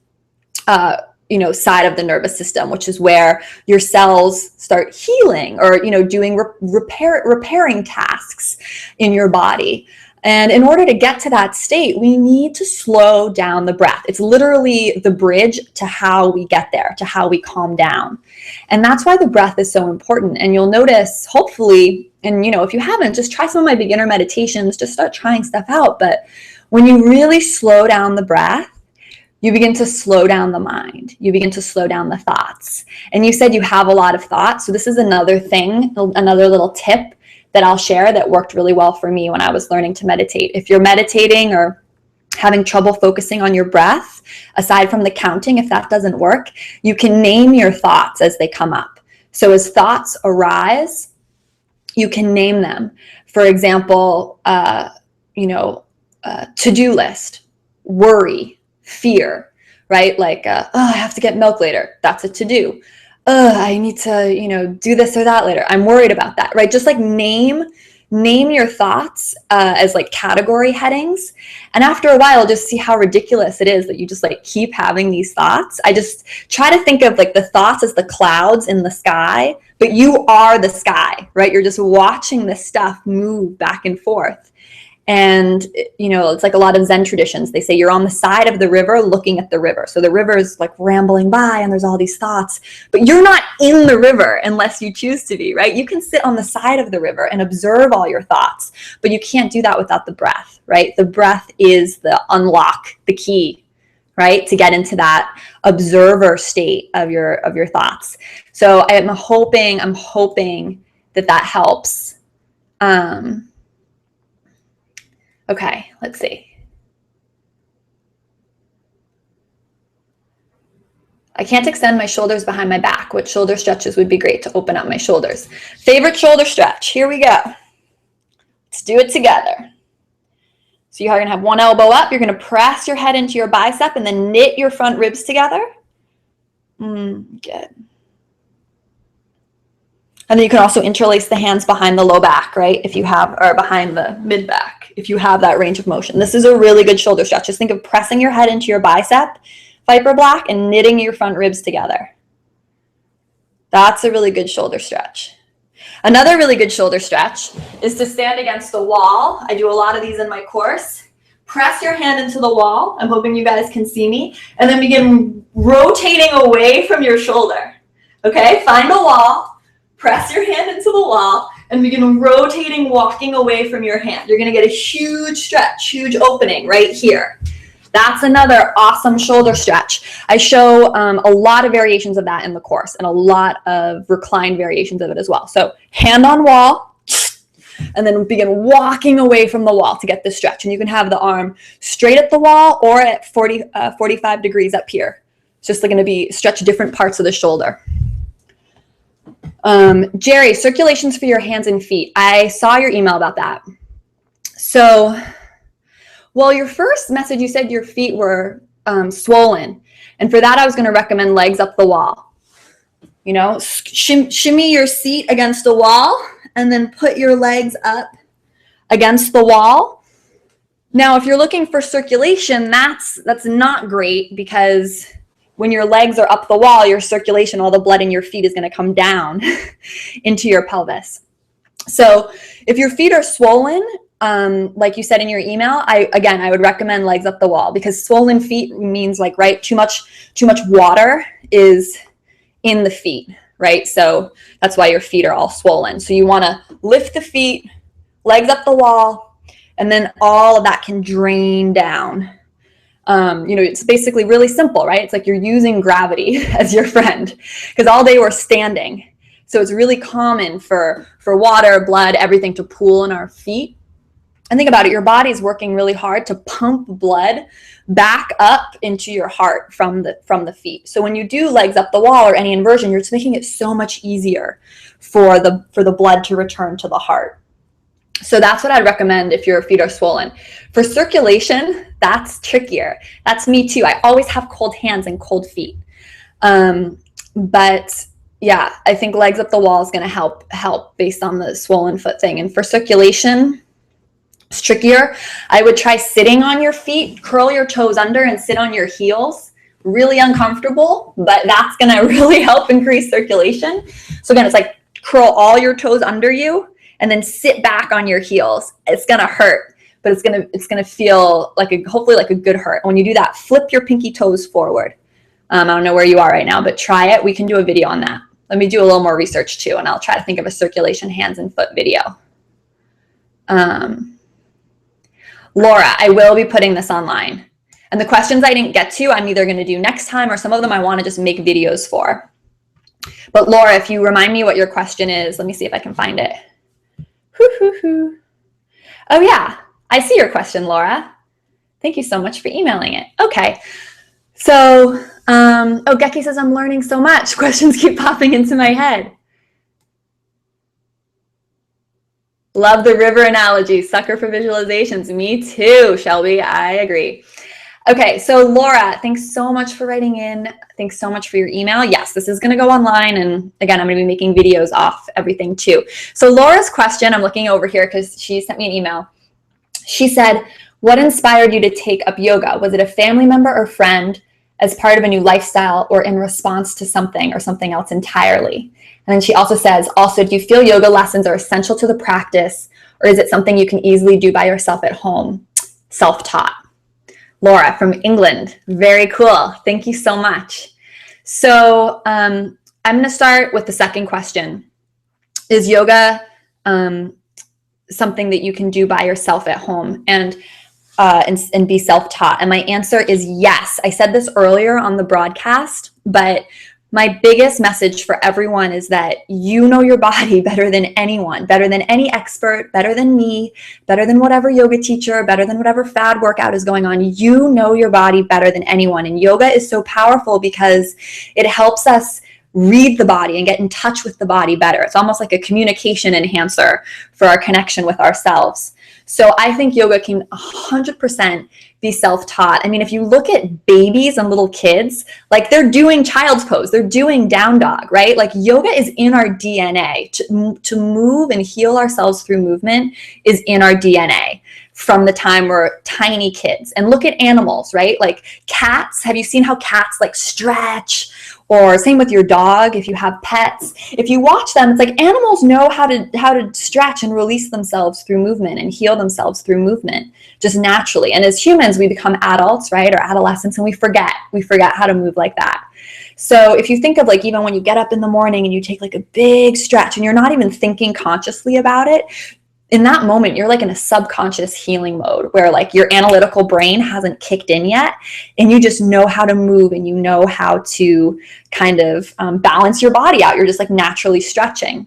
side of the nervous system, which is where your cells start healing or doing repairing tasks in your body. And in order to get to that state, we need to slow down the breath. It's literally the bridge to how we get there, to how we calm down. And that's why the breath is so important. And you'll notice, hopefully, and if you haven't, just try some of my beginner meditations, just start trying stuff out. But when you really slow down the breath, you begin to slow down the mind. You begin to slow down the thoughts. And you said you have a lot of thoughts. So this is another thing, another little tip that I'll share that worked really well for me when I was learning to meditate. If you're meditating or having trouble focusing on your breath, aside from the counting, if that doesn't work, you can name your thoughts as they come up. So as thoughts arise, you can name them. For example, to-do list, worry, fear, right? Like, I have to get milk later. That's a to-do. I need to, do this or that later. I'm worried about that, right? Just like name your thoughts as like category headings. And after a while, just see how ridiculous it is that you just like keep having these thoughts. I just try to think of like the thoughts as the clouds in the sky, but you are the sky, right? You're just watching this stuff move back and forth. And, it's like a lot of Zen traditions. They say you're on the side of the river looking at the river. So the river is like rambling by and there's all these thoughts, but you're not in the river unless you choose to be, right? You can sit on the side of the river and observe all your thoughts, but you can't do that without the breath, right? The breath is the unlock, the key, right? To get into that observer state of your thoughts. So I'm hoping that helps. Okay, let's see. I can't extend my shoulders behind my back. What shoulder stretches would be great to open up my shoulders? Favorite shoulder stretch. Here we go. Let's do it together. So you're going to have one elbow up. You're going to press your head into your bicep and then knit your front ribs together. Good. And then you can also interlace the hands behind the low back, right? If you have, or behind the mid back, if you have that range of motion. This is a really good shoulder stretch. Just think of pressing your head into your bicep, viper block, and knitting your front ribs together. That's a really good shoulder stretch. Another really good shoulder stretch is to stand against the wall. I do a lot of these in my course. Press your hand into the wall. I'm hoping you guys can see me. And then begin rotating away from your shoulder. Okay, find a wall. Press your hand into the wall and begin rotating, walking away from your hand. You're going to get a huge stretch, huge opening right here. That's another awesome shoulder stretch. I show a lot of variations of that in the course and a lot of reclined variations of it as well. So hand on wall and then begin walking away from the wall to get this stretch. And you can have the arm straight at the wall or at 45 degrees up here. It's just going to be stretch different parts of the shoulder. Jerry, circulations for your hands and feet. I saw your email about that. So, well, your first message, you said your feet were swollen. And for that, I was going to recommend legs up the wall. Shimmy your seat against the wall and then put your legs up against the wall. Now, if you're looking for circulation, that's not great because when your legs are up the wall, your circulation, all the blood in your feet is going to come down into your pelvis. So if your feet are swollen, like you said in your email, I would recommend legs up the wall, because swollen feet means like, right, too much water is in the feet, right? So that's why your feet are all swollen. So you want to lift the feet, legs up the wall, and then all of that can drain down. It's basically really simple, right? It's like you're using gravity as your friend, because all day we're standing. So it's really common for water, blood, everything to pool in our feet. And think about it, your body's working really hard to pump blood back up into your heart from the feet. So when you do legs up the wall or any inversion, you're just making it so much easier for the blood to return to the heart. So that's what I'd recommend if your feet are swollen. For circulation, that's trickier. That's me too. I always have cold hands and cold feet. But yeah, I think legs up the wall is going to help based on the swollen foot thing. And for circulation, it's trickier. I would try sitting on your feet, curl your toes under and sit on your heels. Really uncomfortable, but that's going to really help increase circulation. So again, it's like curl all your toes under you and then sit back on your heels. It's going to hurt, but it's going to feel like hopefully like a good hurt. When you do that, flip your pinky toes forward. I don't know where you are right now, but try it. We can do a video on that. Let me do a little more research too, and I'll try to think of a circulation hands and foot video. Laura, I will be putting this online. And the questions I didn't get to, I'm either going to do next time, or some of them I want to just make videos for. But Laura, if you remind me what your question is, let me see if I can find it. Oh yeah, I see your question, Laura. Thank you so much for emailing it. Okay. So, Geki says, I'm learning so much. Questions keep popping into my head. Love the river analogy. Sucker for visualizations. Me too, Shelby. I agree. Okay, so Laura, thanks so much for writing in. Thanks so much for your email. Yes, this is going to go online. And again, I'm going to be making videos off everything too. So Laura's question, I'm looking over here because she sent me an email. She said, what inspired you to take up yoga? Was it a family member or friend as part of a new lifestyle, or in response to something or something else entirely? And then she also says, also, do you feel yoga lessons are essential to the practice, or is it something you can easily do by yourself at home, self-taught? Laura from England. Very cool. Thank you so much. So I'm going to start with the second question. Is yoga something that you can do by yourself at home and be self-taught? And my answer is yes. I said this earlier on the broadcast, but my biggest message for everyone is that you know your body better than anyone, better than any expert, better than me, better than whatever yoga teacher, better than whatever fad workout is going on. You know your body better than anyone. And yoga is so powerful because it helps us read the body and get in touch with the body better. It's almost like a communication enhancer for our connection with ourselves. So I think yoga can 100% be self-taught. I mean, if you look at babies and little kids, like they're doing child's pose, they're doing down dog, right? Like yoga is in our DNA. To move and heal ourselves through movement is in our DNA from the time we're tiny kids. And look at animals, right? Like cats. Have you seen how cats like stretch? Or same with your dog, if you have pets. If you watch them, it's like animals know how to stretch and release themselves through movement and heal themselves through movement just naturally. And as humans, we become adults, right, or adolescents, and we forget how to move like that. So if you think of like even when you get up in the morning and you take like a big stretch and you're not even thinking consciously about it, in that moment, you're like in a subconscious healing mode where like your analytical brain hasn't kicked in yet, and you just know how to move and you know how to kind of balance your body out. You're just like naturally stretching.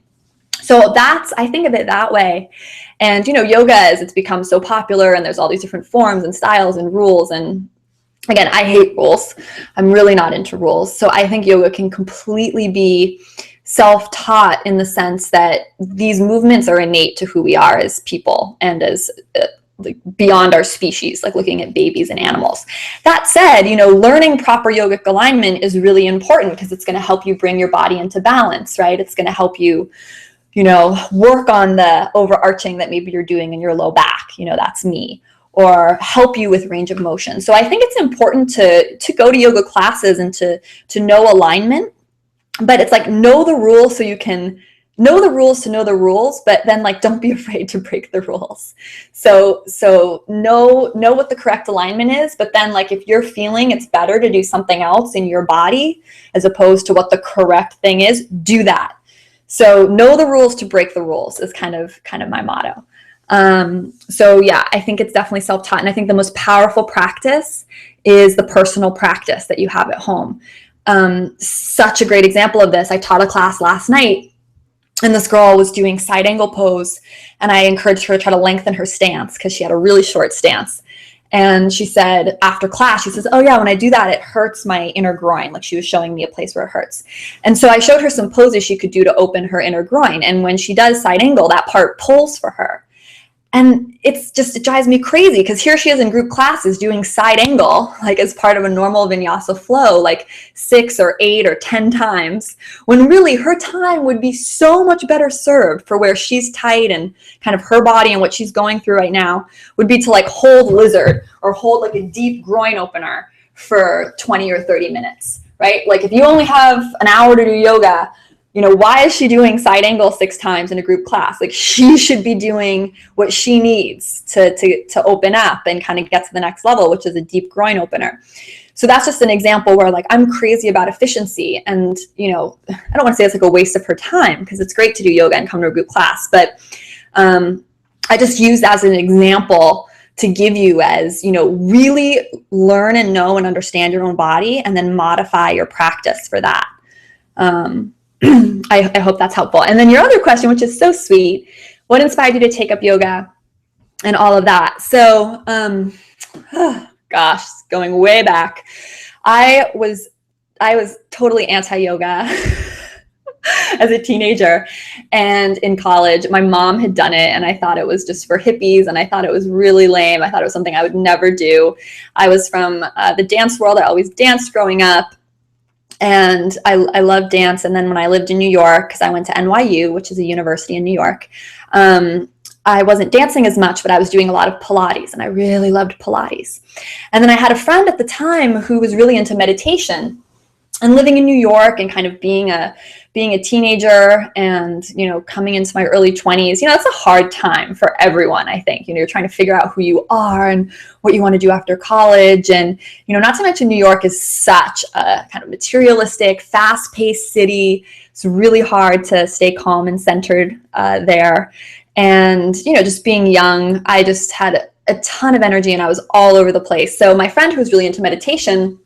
So I think of it that way. And, yoga, as it's become so popular and there's all these different forms and styles and rules. And again, I hate rules. I'm really not into rules. So I think yoga can completely be self-taught in the sense that these movements are innate to who we are as people and as like beyond our species, like looking at babies and animals. That said, learning proper yogic alignment is really important because it's going to help you bring your body into balance, right? It's going to help you, work on the overarching that maybe you're doing in your low back, that's me, or help you with range of motion. So I think it's important to go to yoga classes and to know alignment. But it's like know the rules so you can know the rules to know the rules, but then like don't be afraid to break the rules. So know what the correct alignment is, but then like if you're feeling it's better to do something else in your body as opposed to what the correct thing is, do that. So know the rules to break the rules is kind of my motto. So yeah, I think it's definitely self-taught. And I think the most powerful practice is the personal practice that you have at home. Such a great example of this. I taught a class last night and this girl was doing side angle pose, and I encouraged her to try to lengthen her stance because she had a really short stance. And she said after class, she says, oh yeah, when I do that, it hurts my inner groin. Like she was showing me a place where it hurts. And so I showed her some poses she could do to open her inner groin. And when she does side angle, that part pulls for her. And it drives me crazy because here she is in group classes doing side angle, like as part of a normal vinyasa flow, like 6 or 8 or 10 times, when really her time would be so much better served for where she's tight and kind of her body and what she's going through right now would be to like hold lizard or hold like a deep groin opener for 20 or 30 minutes, right? Like if you only have an hour to do yoga, you know, why is she doing side angle 6 times in a group class? Like she should be doing what she needs to open up and kind of get to the next level, which is a deep groin opener. So that's just an example where like I'm crazy about efficiency, and you know, I don't want to say it's like a waste of her time because it's great to do yoga and come to a group class, but I just use as an example to give you as, you know, really learn and know and understand your own body and then modify your practice for that. I hope that's helpful. And then your other question, which is so sweet, what inspired you to take up yoga and all of that? So, gosh, going way back, I was totally anti-yoga as a teenager, and in college, my mom had done it, and I thought it was just for hippies, and I thought it was really lame. I thought it was something I would never do. I was from the dance world. I always danced growing up. And I love dance. And then when I lived in New York, because I went to NYU, which is a university in New York, I wasn't dancing as much, but I was doing a lot of Pilates, and I really loved Pilates. And then I had a friend at the time who was really into meditation, and living in New York and kind of being a teenager and, you know, coming into my early 20s, you know, it's a hard time for everyone, I think. You know, you're trying to figure out who you are and what you want to do after college. And, you know, not to mention New York is such a kind of materialistic, fast-paced city. It's really hard to stay calm and centered there. And, you know, just being young, I just had a ton of energy and I was all over the place. So my friend who was really into meditation,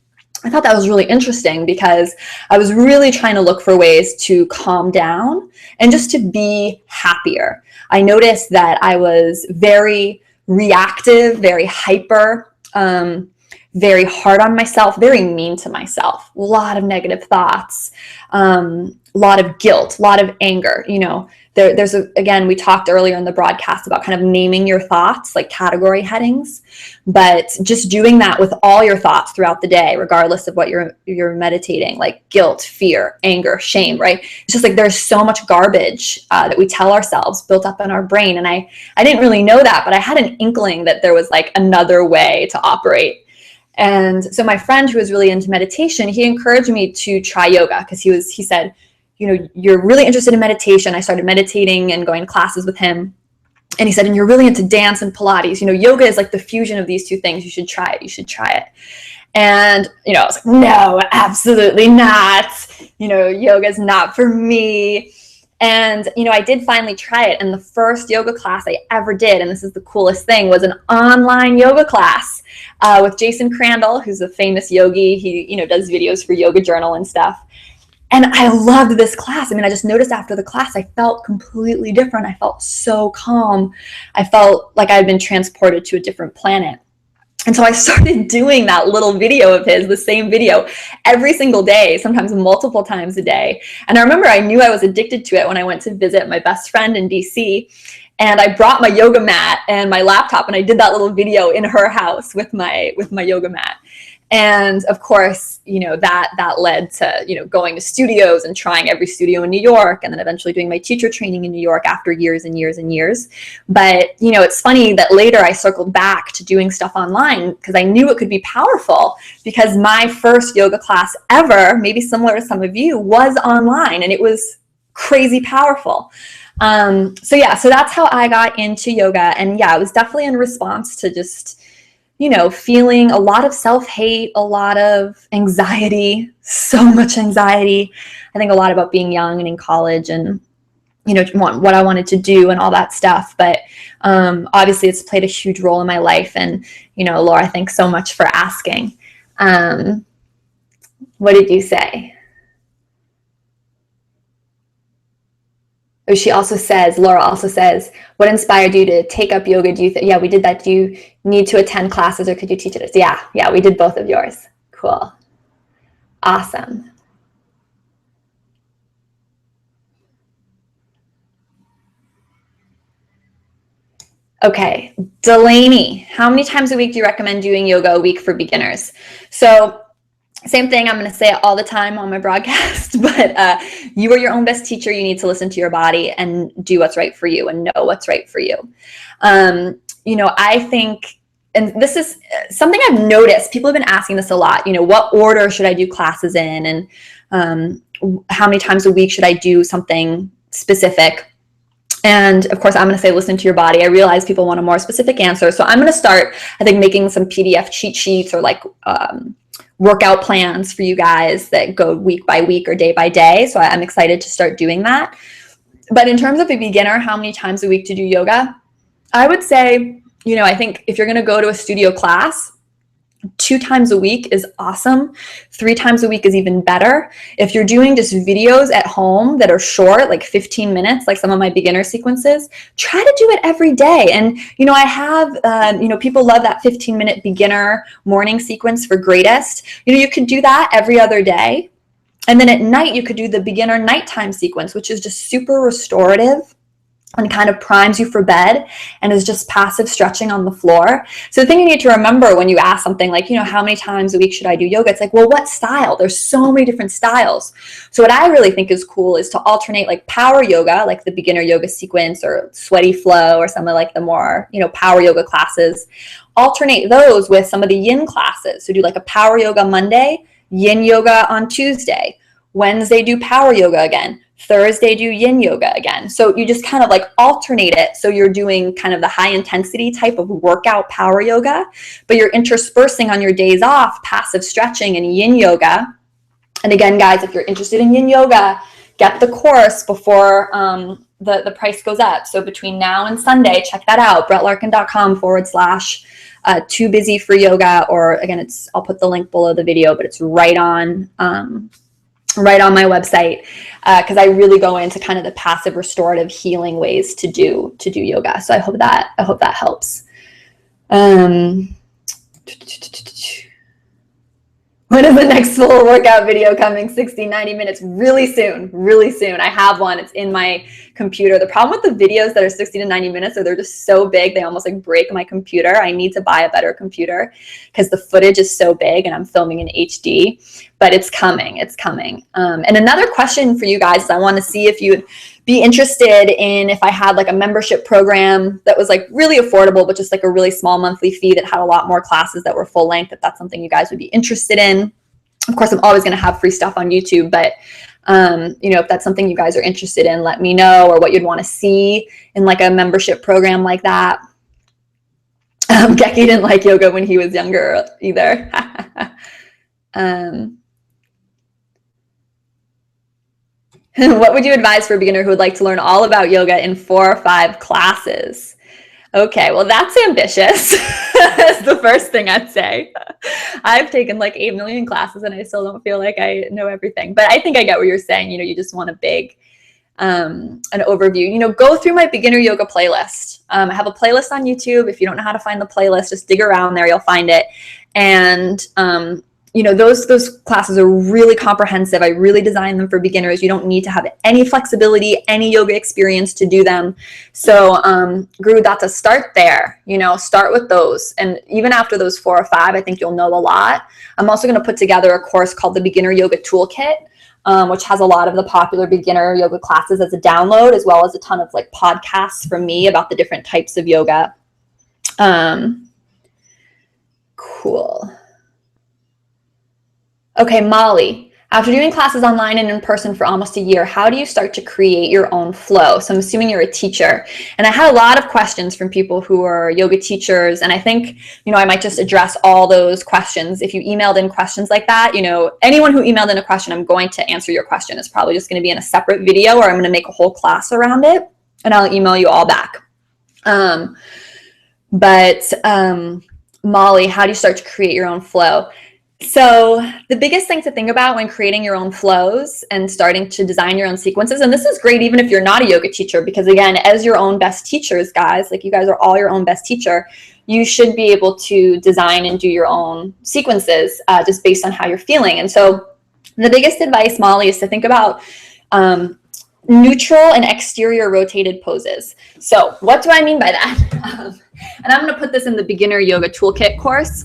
I thought that was really interesting because I was really trying to look for ways to calm down and just to be happier. I noticed that I was very reactive, very hyper, very hard on myself, very mean to myself, a lot of negative thoughts, a lot of guilt, a lot of anger. You know, again, we talked earlier in the broadcast about kind of naming your thoughts, like category headings, but just doing that with all your thoughts throughout the day, regardless of what you're meditating, like guilt, fear, anger, shame, right? It's just like there's so much garbage that we tell ourselves built up in our brain. And I didn't really know that, but I had an inkling that there was like another way to operate. And so my friend who was really into meditation, he encouraged me to try yoga because he said, you know, you're really interested in meditation. I started meditating and going to classes with him. And he said, and you're really into dance and Pilates. You know, yoga is like the fusion of these two things. You should try it. You should try it. And, you know, I was like, no, absolutely not. You know, yoga is not for me. And, you know, I did finally try it. And the first yoga class I ever did, and this is the coolest thing, was an online yoga class with Jason Crandall, who's a famous yogi. He, you know, does videos for Yoga Journal and stuff. And I loved this class. I mean, I just noticed after the class, I felt completely different. I felt so calm. I felt like I had been transported to a different planet. And so I started doing that little video of his, the same video, every single day, sometimes multiple times a day. And I remember I knew I was addicted to it when I went to visit my best friend in DC. And I brought my yoga mat and my laptop, and I did that little video in her house with my yoga mat. And of course, you know, that led to, you know, going to studios and trying every studio in New York, and then eventually doing my teacher training in New York after years and years and years. But, you know, it's funny that later I circled back to doing stuff online because I knew it could be powerful, because my first yoga class ever, maybe similar to some of you, was online, and it was crazy powerful. So that's how I got into yoga. And yeah, it was definitely in response to just, feeling a lot of self-hate, a lot of anxiety, so much anxiety. I think a lot about being young and in college and, what I wanted to do and all that stuff. But obviously it's played a huge role in my life. And, Laura, thanks so much for asking. What did you say? Oh, Laura also says, what inspired you to take up yoga? Yeah, we did that. Do you need to attend classes or could you teach it? Yeah, we did both of yours. Cool. Awesome. Okay, Delaney, how many times a week do you recommend doing yoga a week for beginners? So same thing, I'm going to say it all the time on my broadcast, but you are your own best teacher. You need to listen to your body and do what's right for you and know what's right for you. I think, and this is something I've noticed, people have been asking this a lot, what order should I do classes in? And how many times a week should I do something specific? And of course, I'm going to say, listen to your body. I realize people want a more specific answer. So I'm going to start, I think, making some PDF cheat sheets or like workout plans for you guys that go week by week or day by day. So I'm excited to start doing that. But in terms of a beginner, how many times a week to do yoga? I would say, I think if you're going to go to a studio class, 2 times a week is awesome. 3 times a week is even better. If you're doing just videos at home that are short, like 15 minutes, like some of my beginner sequences, try to do it every day. And, I have, people love that 15-minute beginner morning sequence for greatest. You could do that every other day. And then at night, you could do the beginner nighttime sequence, which is just super restorative and kind of primes you for bed and is just passive stretching on the floor. So the thing you need to remember when you ask something like, how many times a week should I do yoga? It's like, well, what style? There's so many different styles. So what I really think is cool is to alternate like power yoga, like the beginner yoga sequence or sweaty flow or some of like the more, power yoga classes. Alternate those with some of the yin classes. So do like a power yoga Monday, yin yoga on Tuesday. Wednesday, do power yoga again. Thursday, do yin yoga again. So you just kind of like alternate it. So you're doing kind of the high intensity type of workout power yoga, but you're interspersing on your days off passive stretching and yin yoga. And again, guys, if you're interested in yin yoga, get the course before the price goes up. So between now and Sunday, check that out, brettlarkin.com/ too busy for yoga. Or again, I'll put the link below the video, but it's right on my website, because I really go into kind of the passive restorative healing ways to do yoga. So I hope that helps. When is the next full workout video coming? 60, 90 minutes, really soon. I have one. It's in my computer. The problem with the videos that are 60 to 90 minutes is they're just so big. They almost like break my computer. I need to buy a better computer because the footage is so big and I'm filming in HD, but it's coming. And another question for you guys is I want to see if you'd be interested in if I had like a membership program that was like really affordable, but just like a really small monthly fee that had a lot more classes that were full length, if that's something you guys would be interested in. Of course, I'm always going to have free stuff on YouTube, but if that's something you guys are interested in, let me know, or what you'd want to see in like a membership program like that. Geki didn't like yoga when he was younger either. What would you advise for a beginner who would like to learn all about yoga in 4 or 5 classes? Okay, well, that's ambitious. That's the first thing I'd say. I've taken like 8 million classes and I still don't feel like I know everything. But I think I get what you're saying. You just want a big, an overview. Go through my beginner yoga playlist. I have a playlist on YouTube. If you don't know how to find the playlist, just dig around there. You'll find it. And those classes are really comprehensive. I really designed them for beginners. You don't need to have any flexibility, any yoga experience to do them. So Guru Datta, start there, start with those. And even after those 4 or 5, I think you'll know a lot. I'm also going to put together a course called the Beginner Yoga Toolkit, which has a lot of the popular beginner yoga classes as a download, as well as a ton of like podcasts from me about the different types of yoga. Cool. Okay, Molly, After doing classes online and in person for almost a year, how do you start to create your own flow? So I'm assuming you're a teacher. And I had a lot of questions from people who are yoga teachers. And I think, I might just address all those questions. If you emailed in questions like that, anyone who emailed in a question, I'm going to answer your question. It's probably just going to be in a separate video, or I'm going to make a whole class around it and I'll email you all back. Molly, how do you start to create your own flow? So the biggest thing to think about when creating your own flows and starting to design your own sequences, and this is great even if you're not a yoga teacher, because again, as your own best teachers, guys, like you guys are all your own best teacher, you should be able to design and do your own sequences just based on how you're feeling. And so the biggest advice, Molly, is to think about neutral and exterior rotated poses. So what do I mean by that? And I'm going to put this in the beginner yoga toolkit course.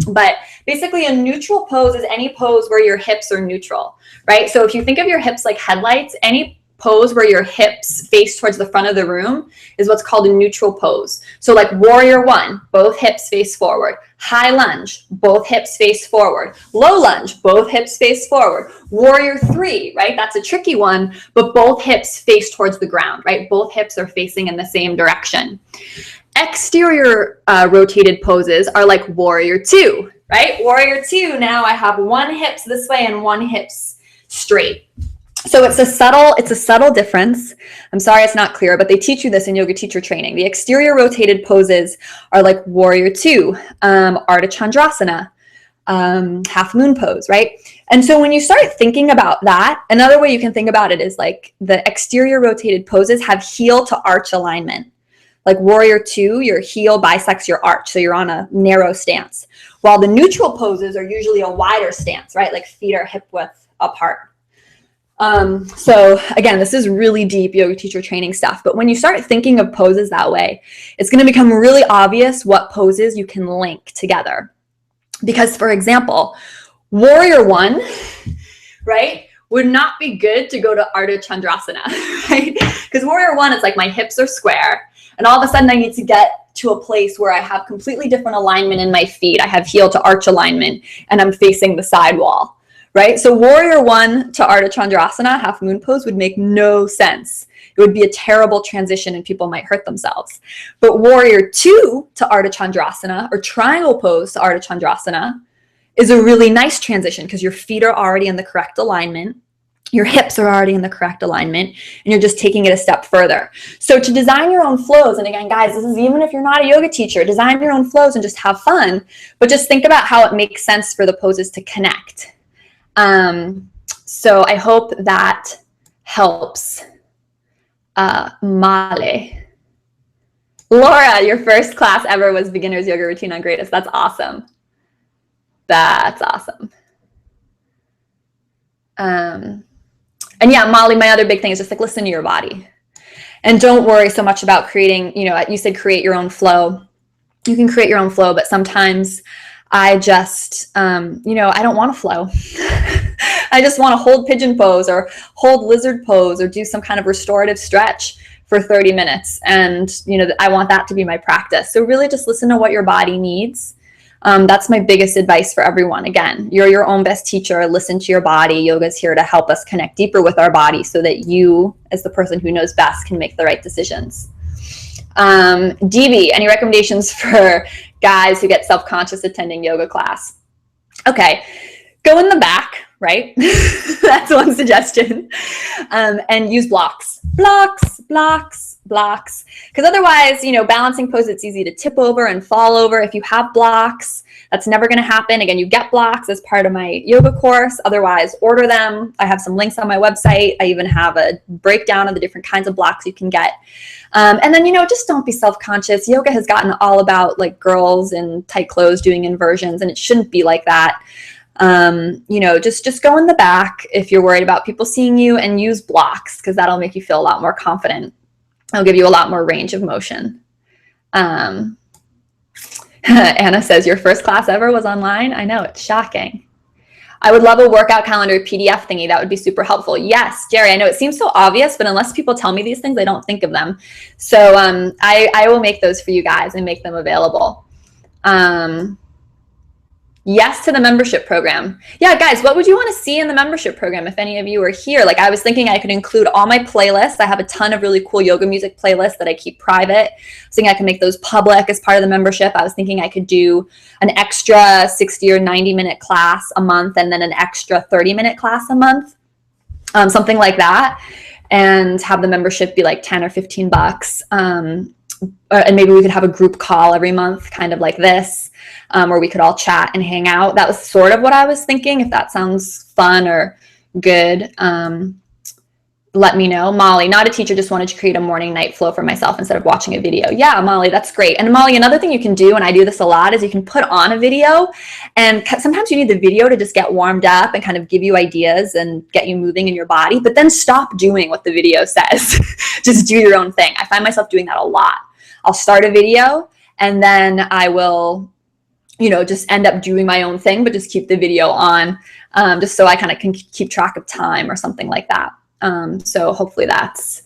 But basically a neutral pose is any pose where your hips are neutral, right? So if you think of your hips like headlights, any pose where your hips face towards the front of the room is what's called a neutral pose. So like warrior one, both hips face forward. High lunge, both hips face forward. Low lunge, both hips face forward. Warrior three, right? That's a tricky one, but both hips face towards the ground, right? Both hips are facing in the same direction. Exterior rotated poses are like warrior two, right? Warrior two, now I have one hips this way and one hips straight. So it's a subtle difference. I'm sorry it's not clear, but they teach you this in yoga teacher training. The exterior rotated poses are like warrior two, Ardha Chandrasana, half moon pose, right? And so when you start thinking about that, another way you can think about it is like the exterior rotated poses have heel to arch alignment. Like warrior two, your heel bisects your arch, so you're on a narrow stance. While the neutral poses are usually a wider stance, right? Like feet are hip width apart. So again, this is really deep yoga teacher training stuff, but when you start thinking of poses that way, it's going to become really obvious what poses you can link together. Because for example, warrior one, right, would not be good to go to Ardha Chandrasana, right? Because warrior one, it's like my hips are square, and all of a sudden I need to get to a place where I have completely different alignment in my feet. I have heel to arch alignment, and I'm facing the side wall, right? So warrior one to Ardha Chandrasana, half moon pose, would make no sense. It would be a terrible transition and people might hurt themselves. But warrior two to Ardha Chandrasana, or triangle pose to Ardha Chandrasana, is a really nice transition because your feet are already in the correct alignment. Your hips are already in the correct alignment, and you're just taking it a step further. So to design your own flows, and again, guys, this is even if you're not a yoga teacher, design your own flows and just have fun, but just think about how it makes sense for the poses to connect. So I hope that helps. Male. Laura, your first class ever was beginner's yoga routine on Greatest. That's awesome. That's awesome. And yeah, Molly, my other big thing is just like listen to your body. And don't worry so much about creating, you said create your own flow. You can create your own flow, but sometimes I just, I don't want to flow. I just want to hold pigeon pose or hold lizard pose or do some kind of restorative stretch for 30 minutes. And, I want that to be my practice. So really just listen to what your body needs. That's my biggest advice for everyone. Again, you're your own best teacher. Listen to your body. Yoga is here to help us connect deeper with our body so that you, as the person who knows best, can make the right decisions. DB, any recommendations for guys who get self-conscious attending yoga class? Okay, go in the back, right? That's one suggestion. And use blocks. Because otherwise, balancing pose, it's easy to tip over and fall over. If you have blocks, that's never going to happen. Again, you get blocks as part of my yoga course. Otherwise, order them. I have some links on my website. I even have a breakdown of the different kinds of blocks you can get. And then, just don't be self-conscious. Yoga has gotten all about like girls in tight clothes doing inversions, and it shouldn't be like that. Just go in the back if you're worried about people seeing you, and use blocks because that'll make you feel a lot more confident. It'll give you a lot more range of motion. Anna says, your first class ever was online? I know, it's shocking. I would love a workout calendar PDF thingy. That would be super helpful. Yes, Jerry, I know it seems so obvious, but unless people tell me these things, I don't think of them. So I will make those for you guys and make them available. Yes to the membership program. Yeah, guys, what would you want to see in the membership program if any of you are here? Like, I was thinking I could include all my playlists. I have a ton of really cool yoga music playlists that I keep private. I was thinking I could make those public as part of the membership. I was thinking I could do an extra 60 or 90-minute class a month and then an extra 30-minute class a month, something like that, and have the membership be like 10 or 15 bucks. And maybe we could have a group call every month, kind of like this, where we could all chat and hang out. That was sort of what I was thinking. If that sounds fun or good, let me know. Molly, not a teacher, just wanted to create a morning night flow for myself instead of watching a video. Yeah, Molly, that's great. And Molly, another thing you can do, and I do this a lot, is you can put on a video, and sometimes you need the video to just get warmed up and kind of give you ideas and get you moving in your body, but then stop doing what the video says. Just do your own thing. I find myself doing that a lot. I'll start a video and then I will, just end up doing my own thing, but just keep the video on, just so I kind of can keep track of time or something like that. So hopefully that's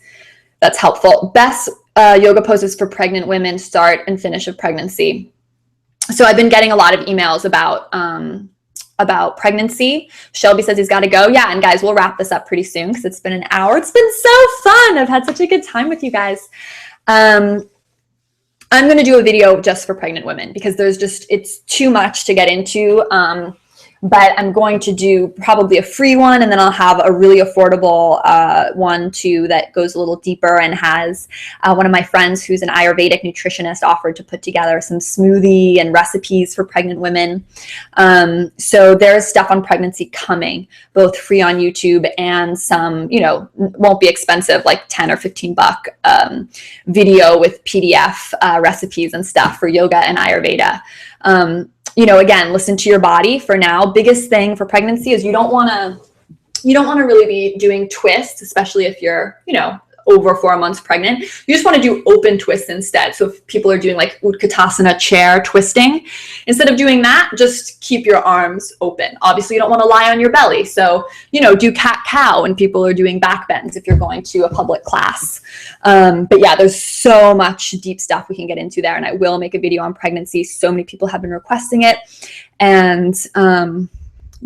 helpful. Best yoga poses for pregnant women, start and finish of pregnancy. So I've been getting a lot of emails about pregnancy. Shelby says he's got to go. Yeah, and guys, we'll wrap this up pretty soon because it's been an hour. It's been so fun. I've had such a good time with you guys. I'm going to do a video just for pregnant women because it's too much to get into. But I'm going to do probably a free one, and then I'll have a really affordable one too that goes a little deeper and has one of my friends who's an Ayurvedic nutritionist offered to put together some smoothie and recipes for pregnant women. So there's stuff on pregnancy coming, both free on YouTube and some, won't be expensive, like 10 or 15 buck video with PDF recipes and stuff for yoga and Ayurveda. Again, listen to your body for now. Biggest thing for pregnancy is you don't want to really be doing twists, especially if you're, over 4 months pregnant. You just want to do open twists instead. So if people are doing like Utkatasana chair twisting, instead of doing that, just keep your arms open. Obviously, you don't want to lie on your belly. So, do cat-cow when people are doing backbends if you're going to a public class. But yeah, there's so much deep stuff we can get into there. And I will make a video on pregnancy. So many people have been requesting it. And,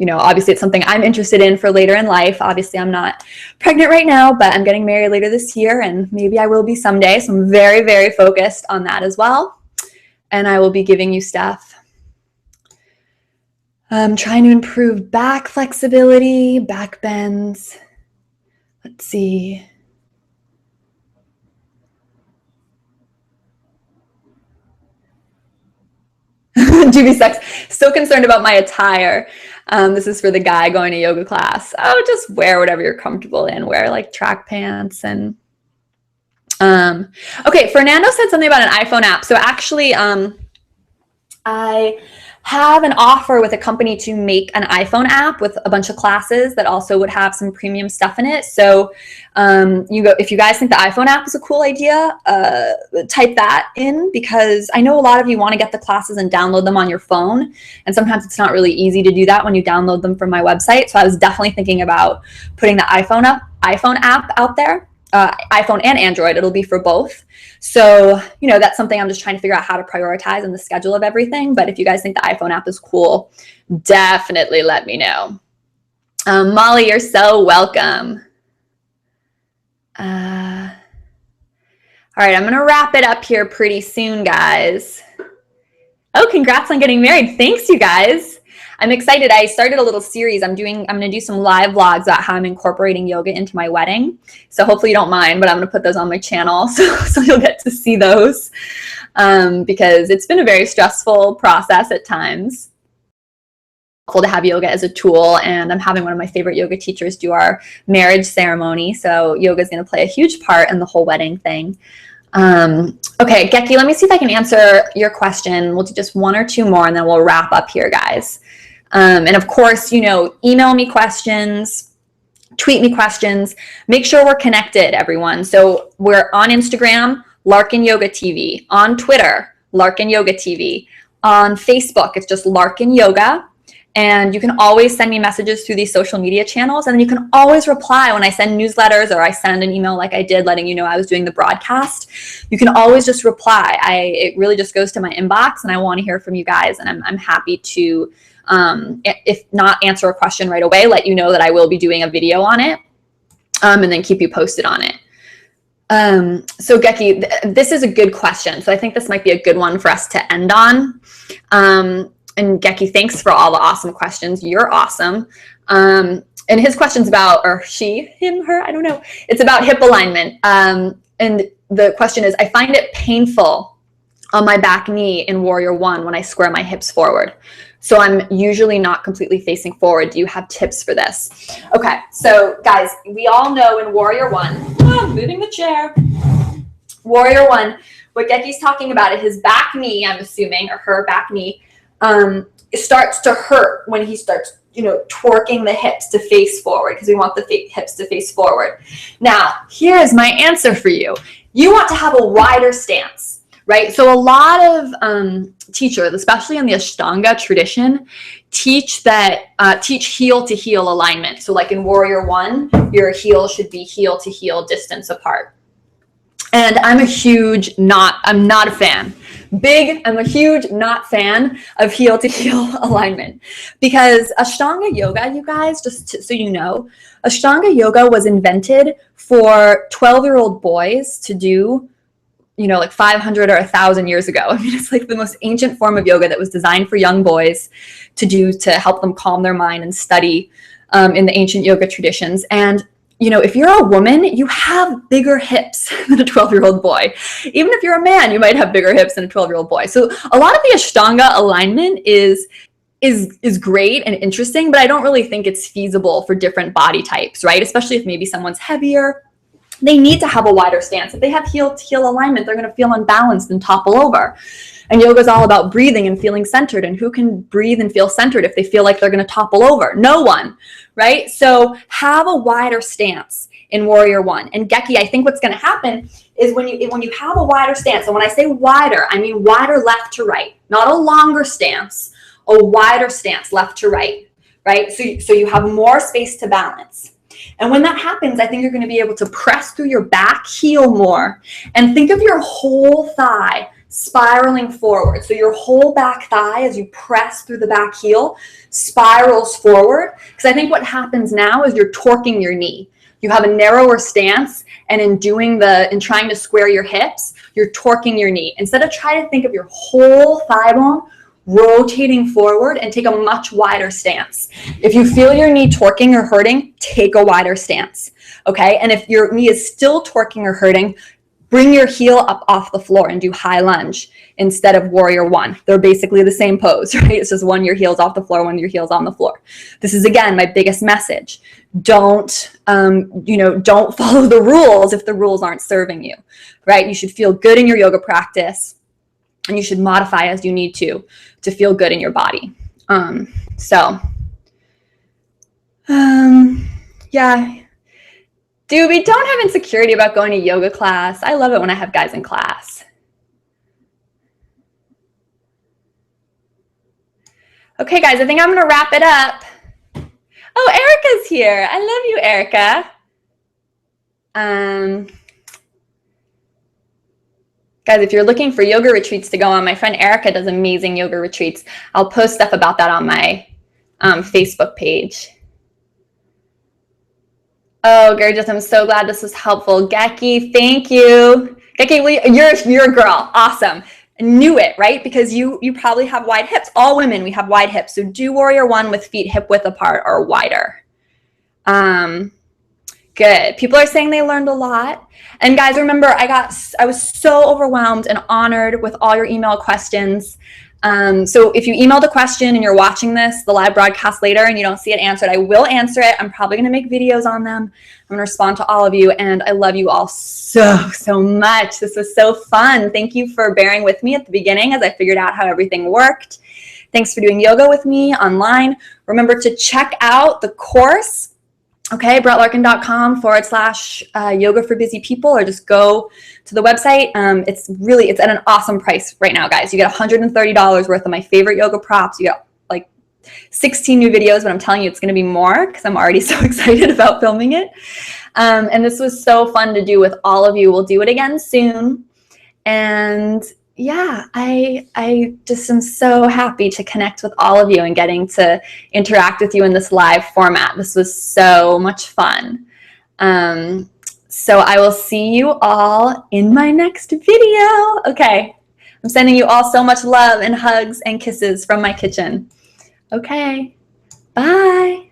obviously it's something I'm interested in for later in life. Obviously I'm not pregnant right now, but I'm getting married later this year and maybe I will be someday. So I'm very, very focused on that as well. And I will be giving you stuff. I'm trying to improve back flexibility, back bends. Let's see. GB Sex, so concerned about my attire. This is for the guy going to yoga class. Oh, just wear whatever you're comfortable in. Wear like track pants and okay, Fernando said something about an iPhone app. So actually I have an offer with a company to make an iPhone app with a bunch of classes that also would have some premium stuff in it. So if you guys think the iPhone app is a cool idea, type that in, because I know a lot of you want to get the classes and download them on your phone. And sometimes it's not really easy to do that when you download them from my website. So I was definitely thinking about putting the iPhone app out there. iPhone and Android, it'll be for both. So, that's something I'm just trying to figure out how to prioritize in the schedule of everything. But if you guys think the iPhone app is cool, definitely let me know. Molly, you're so welcome. All right, I'm going to wrap it up here pretty soon, guys. Oh, congrats on getting married. Thanks, you guys. I'm excited. I started a little series. I'm going to do some live vlogs about how I'm incorporating yoga into my wedding. So hopefully you don't mind, but I'm going to put those on my channel so you'll get to see those, because it's been a very stressful process at times. Cool to have yoga as a tool, and I'm having one of my favorite yoga teachers do our marriage ceremony. So yoga is going to play a huge part in the whole wedding thing. Okay, Geki, let me see if I can answer your question. We'll do just one or two more and then we'll wrap up here, guys. And of course, email me questions, tweet me questions. Make sure we're connected, everyone. So we're on Instagram, Larkin Yoga TV, on Twitter, Larkin Yoga TV, on Facebook, it's just Larkin Yoga. And you can always send me messages through these social media channels. And then you can always reply when I send newsletters or I send an email like I did letting you know I was doing the broadcast. You can always just reply. It really just goes to my inbox and I want to hear from you guys. And I'm happy to If not, answer a question right away, let you know that I will be doing a video on it, and then keep you posted on it. So Geki, this is a good question. So I think this might be a good one for us to end on. And Geki, thanks for all the awesome questions. You're awesome. And his question's about, or she, him, her, I don't know. It's about hip alignment. And the question is, I find it painful on my back knee in Warrior One when I square my hips forward. So I'm usually not completely facing forward. Do you have tips for this? Okay, so guys, we all know in Warrior One, I'm moving the chair. Warrior One, what Geki's talking about is his back knee, I'm assuming, or her back knee, it starts to hurt when he starts, twerking the hips to face forward, because we want the hips to face forward. Now, here's my answer for you. You want to have a wider stance. Right? So a lot of teachers, especially in the Ashtanga tradition, teach heel to heel alignment. So like in Warrior One, your heel should be heel to heel distance apart. And I'm not a fan. I'm a huge not fan of heel to heel alignment, because Ashtanga yoga, you guys, so you know, Ashtanga yoga was invented for 12-year-old boys to do, like 500 or 1,000 years ago. I mean, it's like the most ancient form of yoga that was designed for young boys to do, to help them calm their mind and study in the ancient yoga traditions. And, if you're a woman, you have bigger hips than a 12-year-old boy. Even if you're a man, you might have bigger hips than a 12-year-old boy. So a lot of the Ashtanga alignment is great and interesting, but I don't really think it's feasible for different body types, right? Especially if maybe someone's heavier. They need to have a wider stance. If they have heel-to-heel alignment, they're going to feel unbalanced and topple over. And yoga is all about breathing and feeling centered. And who can breathe and feel centered if they feel like they're going to topple over? No one, right? So have a wider stance in Warrior One. And Geki, I think what's going to happen is when you have a wider stance, and when I say wider, I mean wider left to right, not a longer stance, a wider stance left to right, right? So you have more space to balance. And when that happens, I think you're going to be able to press through your back heel more, and think of your whole thigh spiraling forward. So your whole back thigh, as you press through the back heel, spirals forward. Because I think what happens now is you're torquing your knee. You have a narrower stance, and in trying to square your hips, you're torquing your knee. Instead of trying to think of your whole thigh bone rotating forward, and take a much wider stance. If you feel your knee torquing or hurting, take a wider stance, okay? And if your knee is still torquing or hurting, bring your heel up off the floor and do high lunge instead of Warrior One. They're basically the same pose, right? It's just one your heel's off the floor, one your heel's on the floor. This is, again, my biggest message. Don't follow the rules if the rules aren't serving you, right? You should feel good in your yoga practice, and you should modify as you need to feel good in your body. Yeah. Dude, we don't have insecurity about going to yoga class. I love it when I have guys in class. Okay, guys, I think I'm gonna wrap it up. Oh, Erica's here. I love you, Erica. Guys, if you're looking for yoga retreats to go on, my friend Erica does amazing yoga retreats. I'll post stuff about that on my Facebook page. Oh, gorgeous. I'm so glad this was helpful. Geki, thank you. Geki, you're a girl. Awesome. I knew it, right? Because you probably have wide hips. All women, we have wide hips. So do Warrior One with feet hip width apart or wider. Good. People are saying they learned a lot. And guys, remember, I was so overwhelmed and honored with all your email questions. So if you emailed a question and you're watching the live broadcast later, and you don't see it answered, I will answer it. I'm probably going to make videos on them. I'm going to respond to all of you. And I love you all so, so much. This was so fun. Thank you for bearing with me at the beginning as I figured out how everything worked. Thanks for doing yoga with me online. Remember to check out the course. Okay, brettlarkin.com/yoga for busy people, or just go to the website. It's at an awesome price right now, guys. You get $130 worth of my favorite yoga props. You get like 16 new videos, but I'm telling you, it's going to be more because I'm already so excited about filming it. And this was so fun to do with all of you. We'll do it again soon. And yeah, I just am so happy to connect with all of you and getting to interact with you in this live format. This was so much fun. So I will see you all in my next video. Okay, I'm sending you all so much love and hugs and kisses from my kitchen. Okay, bye.